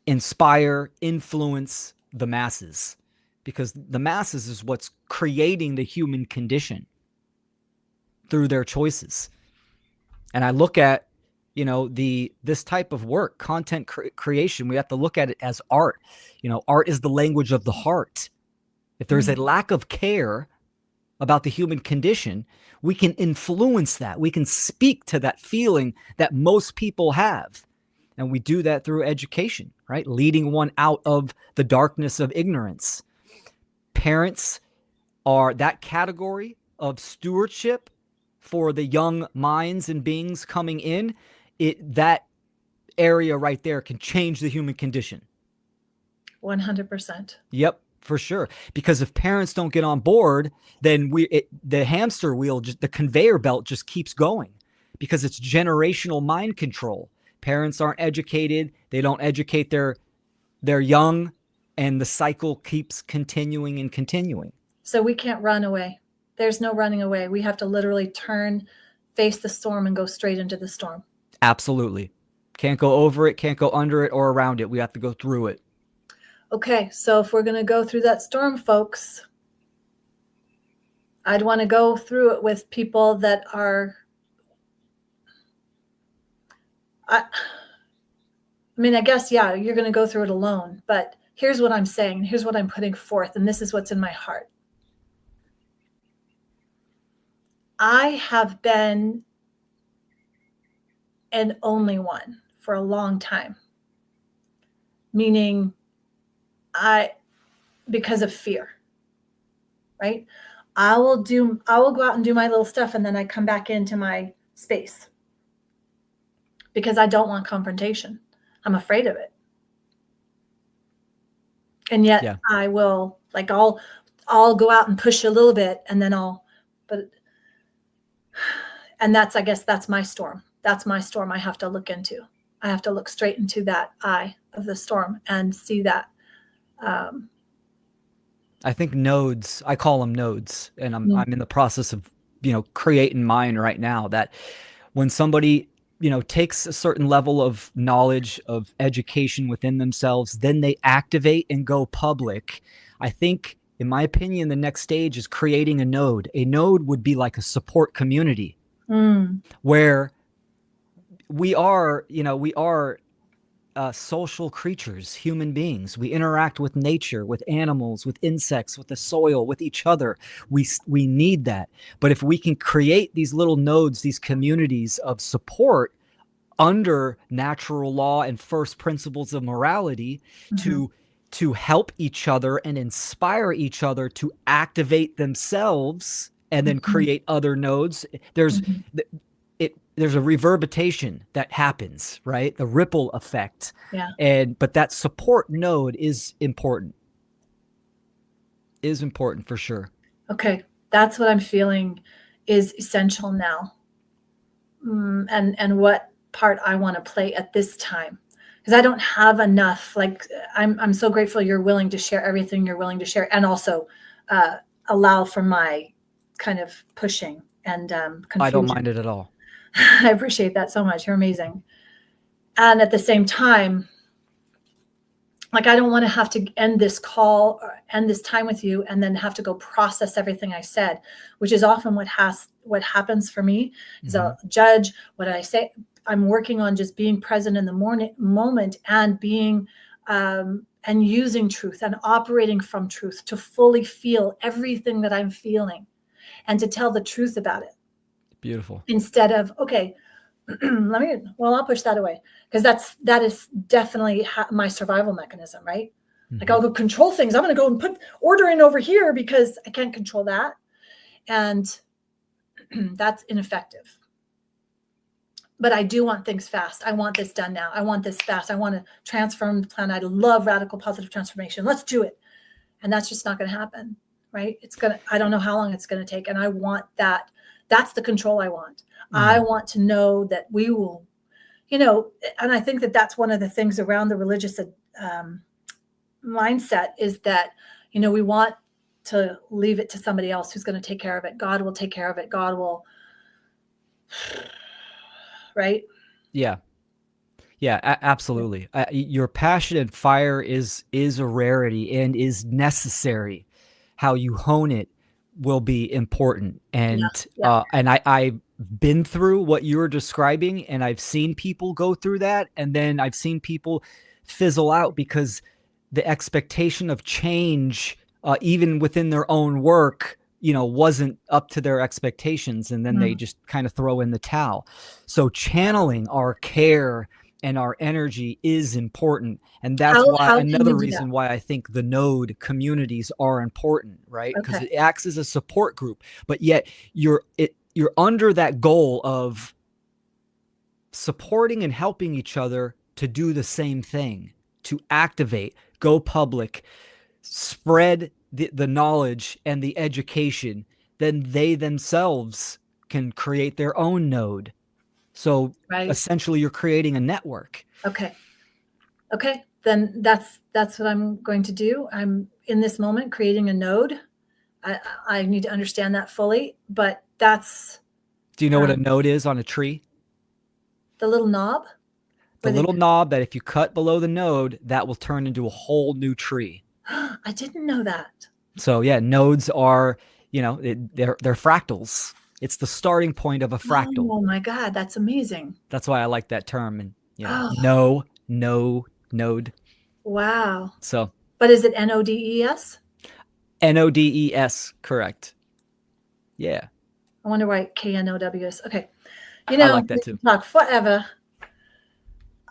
inspire, influence the masses, because the masses is what's creating the human condition through their choices. And I look at, this type of work, content creation, we have to look at it as art. Art is the language of the heart. If there's a lack of care about the human condition, we can influence that. We can speak to that feeling that most people have. And we do that through education, right? Leading one out of the darkness of ignorance. Parents are that category of stewardship for the young minds and beings coming in. That area right there can change the human condition. 100%. Yep, for sure. Because if parents don't get on board, then the hamster wheel, the conveyor belt just keeps going, because it's generational mind control. Parents aren't educated. They don't educate their young, and the cycle keeps continuing and continuing. So we can't run away. There's no running away. We have to literally turn, face the storm, and go straight into the storm. Absolutely. Can't go over it, can't go under it or around it. We have to go through it. Okay, so if we're going to go through that storm, folks, I'd want to go through it with people that are, I guess, yeah, you're going to go through it alone. But here's what I'm saying. Here's what I'm putting forth. And this is what's in my heart. I have been an only one for a long time, meaning because of fear, right? I will go out and do my little stuff, and then I come back into my space because I don't want confrontation. I'm afraid of it. And yet yeah. I will, I'll go out and push a little bit, and then I guess that's my storm. That's my storm I have to look into. I have to look straight into that eye of the storm and see that. I think nodes, I call them nodes, and I'm in the process of, creating mine right now, that when somebody, takes a certain level of knowledge, of education within themselves, then they activate and go public. I think, in my opinion, the next stage is creating a node. A node would be like a support community where we are social creatures, human beings. We interact with nature, with animals, with insects, with the soil, with each other. We need that. But if we can create these little nodes, these communities of support under natural law and first principles of morality, to help each other and inspire each other to activate themselves and then create other nodes, there's a reverberation that happens, right? The ripple effect. Yeah. But that support node is important. Is important for sure. Okay. That's what I'm feeling is essential now. And what part I want to play at this time. Because I don't have enough. I'm so grateful you're willing to share everything you're willing to share, and also allow for my kind of pushing and confusion. I don't mind it at all. I appreciate that so much. You're amazing. And at the same time, I don't want to have to end this call or end this time with you and then have to go process everything I said, which is often what happens for me. Is I'll judge what I say. I'm working on just being present in the moment and being and using truth and operating from truth to fully feel everything that I'm feeling and to tell the truth about it. Beautiful. Instead of, okay, I'll push that away, because that is definitely my survival mechanism, right? I'll go control things. I'm going to go and put order in over here because I can't control that. And that's ineffective. but I do want things fast. I want this done now. I want this fast. I want to transform the planet. I love radical positive transformation. Let's do it. And that's just not going to happen, right? I don't know how long it's going to take. And I want that. That's the control I want. I want to know that we will, and I think that that's one of the things around the religious mindset is that, we want to leave it to somebody else who's going to take care of it. God will take care of it. God will, right? Yeah. Yeah, absolutely. Your passion and fire is a rarity and is necessary. How you hone it will be important. And I've been through what you were describing, and I've seen people go through that, and then I've seen people fizzle out because the expectation of change, even within their own work, wasn't up to their expectations, and then they just kind of throw in the towel. So channeling our care and our energy is important. And that's another reason why I think the node communities are important, right? Because it acts as a support group, but yet you're under that goal of supporting and helping each other to do the same thing, to activate, go public, spread the knowledge and the education. Then they themselves can create their own node. So essentially you're creating a network. Okay. Then that's what I'm going to do. I'm in this moment creating a node. I need to understand that fully, but that's. Do you know what a node is on a tree? The little knob? The little knob that if you cut below the node, that will turn into a whole new tree. I didn't know that. So yeah, nodes are, they're fractals. It's the starting point of a fractal. Oh my God, that's amazing. That's why I like that term. And node. Wow. So. But is it NODES? NODES, correct. Yeah. I wonder why KNOWS. Okay. I like that too. Talk forever.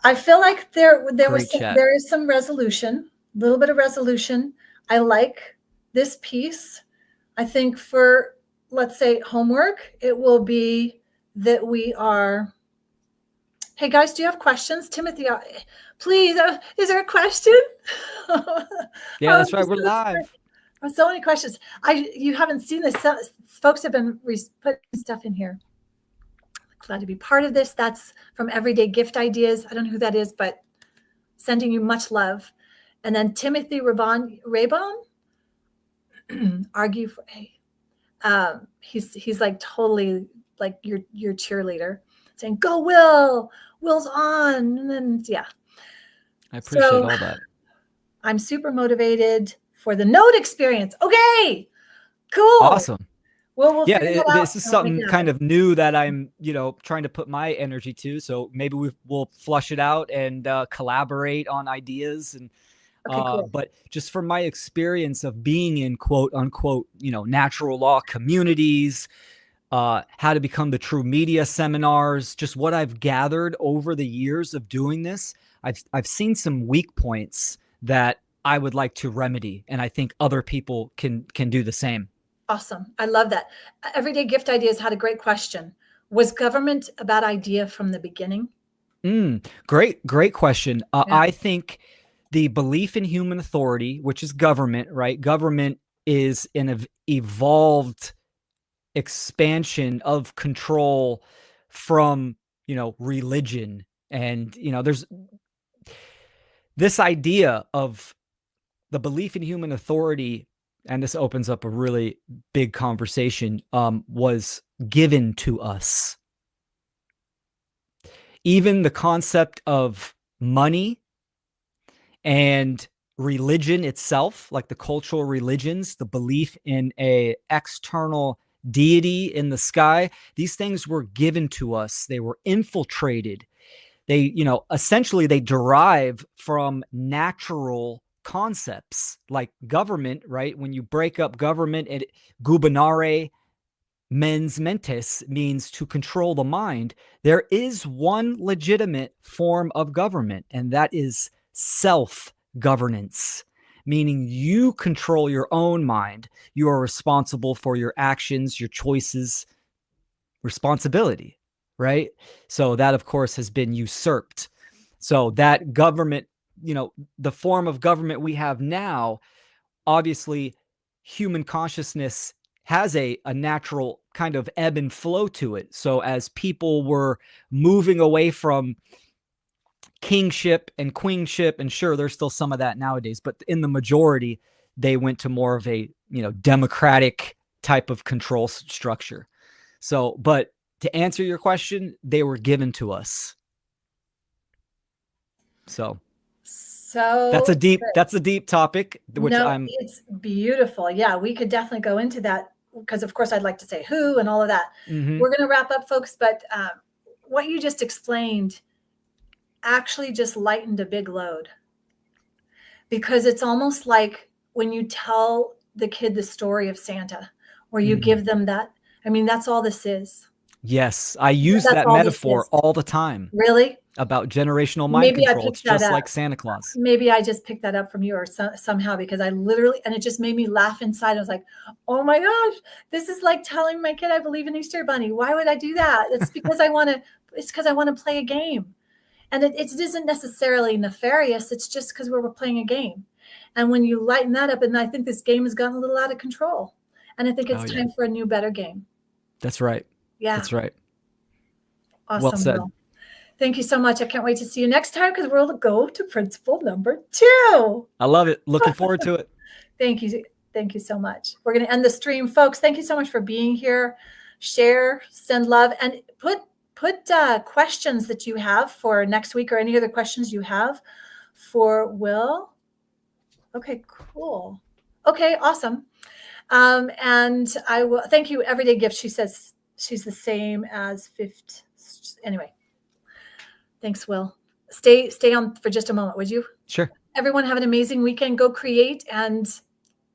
I feel like there is some resolution, a little bit of resolution. I like this piece. I think for, let's say, homework, it will be that we are. Hey guys, do you have questions? Timothy, please, is there a question? Yeah, that's right. We're live. So many questions. You haven't seen this. Folks have been putting stuff in here. Glad to be part of this. That's from Everyday Gift Ideas. I don't know who that is, but sending you much love. And then Timothy Raybon, argue for. He's like totally like your cheerleader, saying go Will. Will's on, and then I appreciate all that. I'm super motivated for the node experience. Okay, cool, awesome. Well, this is something kind of new that I'm, trying to put my energy to. So maybe we'll flush it out and collaborate on ideas. And cool. But just from my experience of being in quote unquote, natural law communities, how to become the true media seminars, just what I've gathered over the years of doing this, I've seen some weak points that I would like to remedy, and I think other people can do the same. Awesome. I love that. Everyday Gift Ideas had a great question. Was government a bad idea from the beginning? Great question. I think the belief in human authority, which is government, right? Government is an evolved expansion of control from, religion. And, there's this idea of the belief in human authority, and this opens up a really big conversation, was given to us. Even the concept of money and religion itself, like the cultural religions, the belief in a external deity in the sky, these things were given to us. They were infiltrated. They, essentially they derive from natural concepts like government, right? When you break up government, and gubernare mens mentis means to control the mind. There is one legitimate form of government, and that is self-governance, meaning you control your own mind. You are responsible for your actions, your choices, responsibility. right? So that, of course, has been usurped. So that government, the form of government we have now, obviously, human consciousness has a natural kind of ebb and flow to it. So as people were moving away from kingship and queenship, and sure, there's still some of that nowadays, but in the majority, they went to more of a democratic type of control structure. So, but to answer your question, they were given to us. So that's a deep topic, which it's beautiful. Yeah, we could definitely go into that, because of course I'd like to say who and all of that. We're going to wrap up, folks, but what you just explained actually just lightened a big load, because it's almost like when you tell the kid the story of Santa, where you give them that. I mean, that's all this is. Yes, I use that metaphor all the time. Really? About generational mind control. It's just like Santa Claus. Maybe I just picked that up from you or somehow, because I literally, and it just made me laugh inside. I was like, oh my gosh, this is like telling my kid I believe in Easter Bunny. Why would I do that? It's because I want to play a game. And it isn't necessarily nefarious. It's just because we're playing a game. And when you lighten that up, and I think this game has gotten a little out of control. And I think it's time for a new, better game. That's right. Yeah. That's right. Awesome. Well said. Thank you so much. I can't wait to see you next time, because we'll go to principle number 2. I love it. Looking forward to it. Thank you. Thank you so much. We're going to end the stream, folks. Thank you so much for being here. Share, send love, and put questions that you have for next week, or any other questions you have for Will. Okay, cool. Okay, awesome. And I will thank you. Everyday Gift. She says she's the same as 50. Anyway. Thanks, Will. Stay on for just a moment, would you? Sure. Everyone have an amazing weekend. Go create and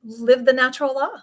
live the natural law.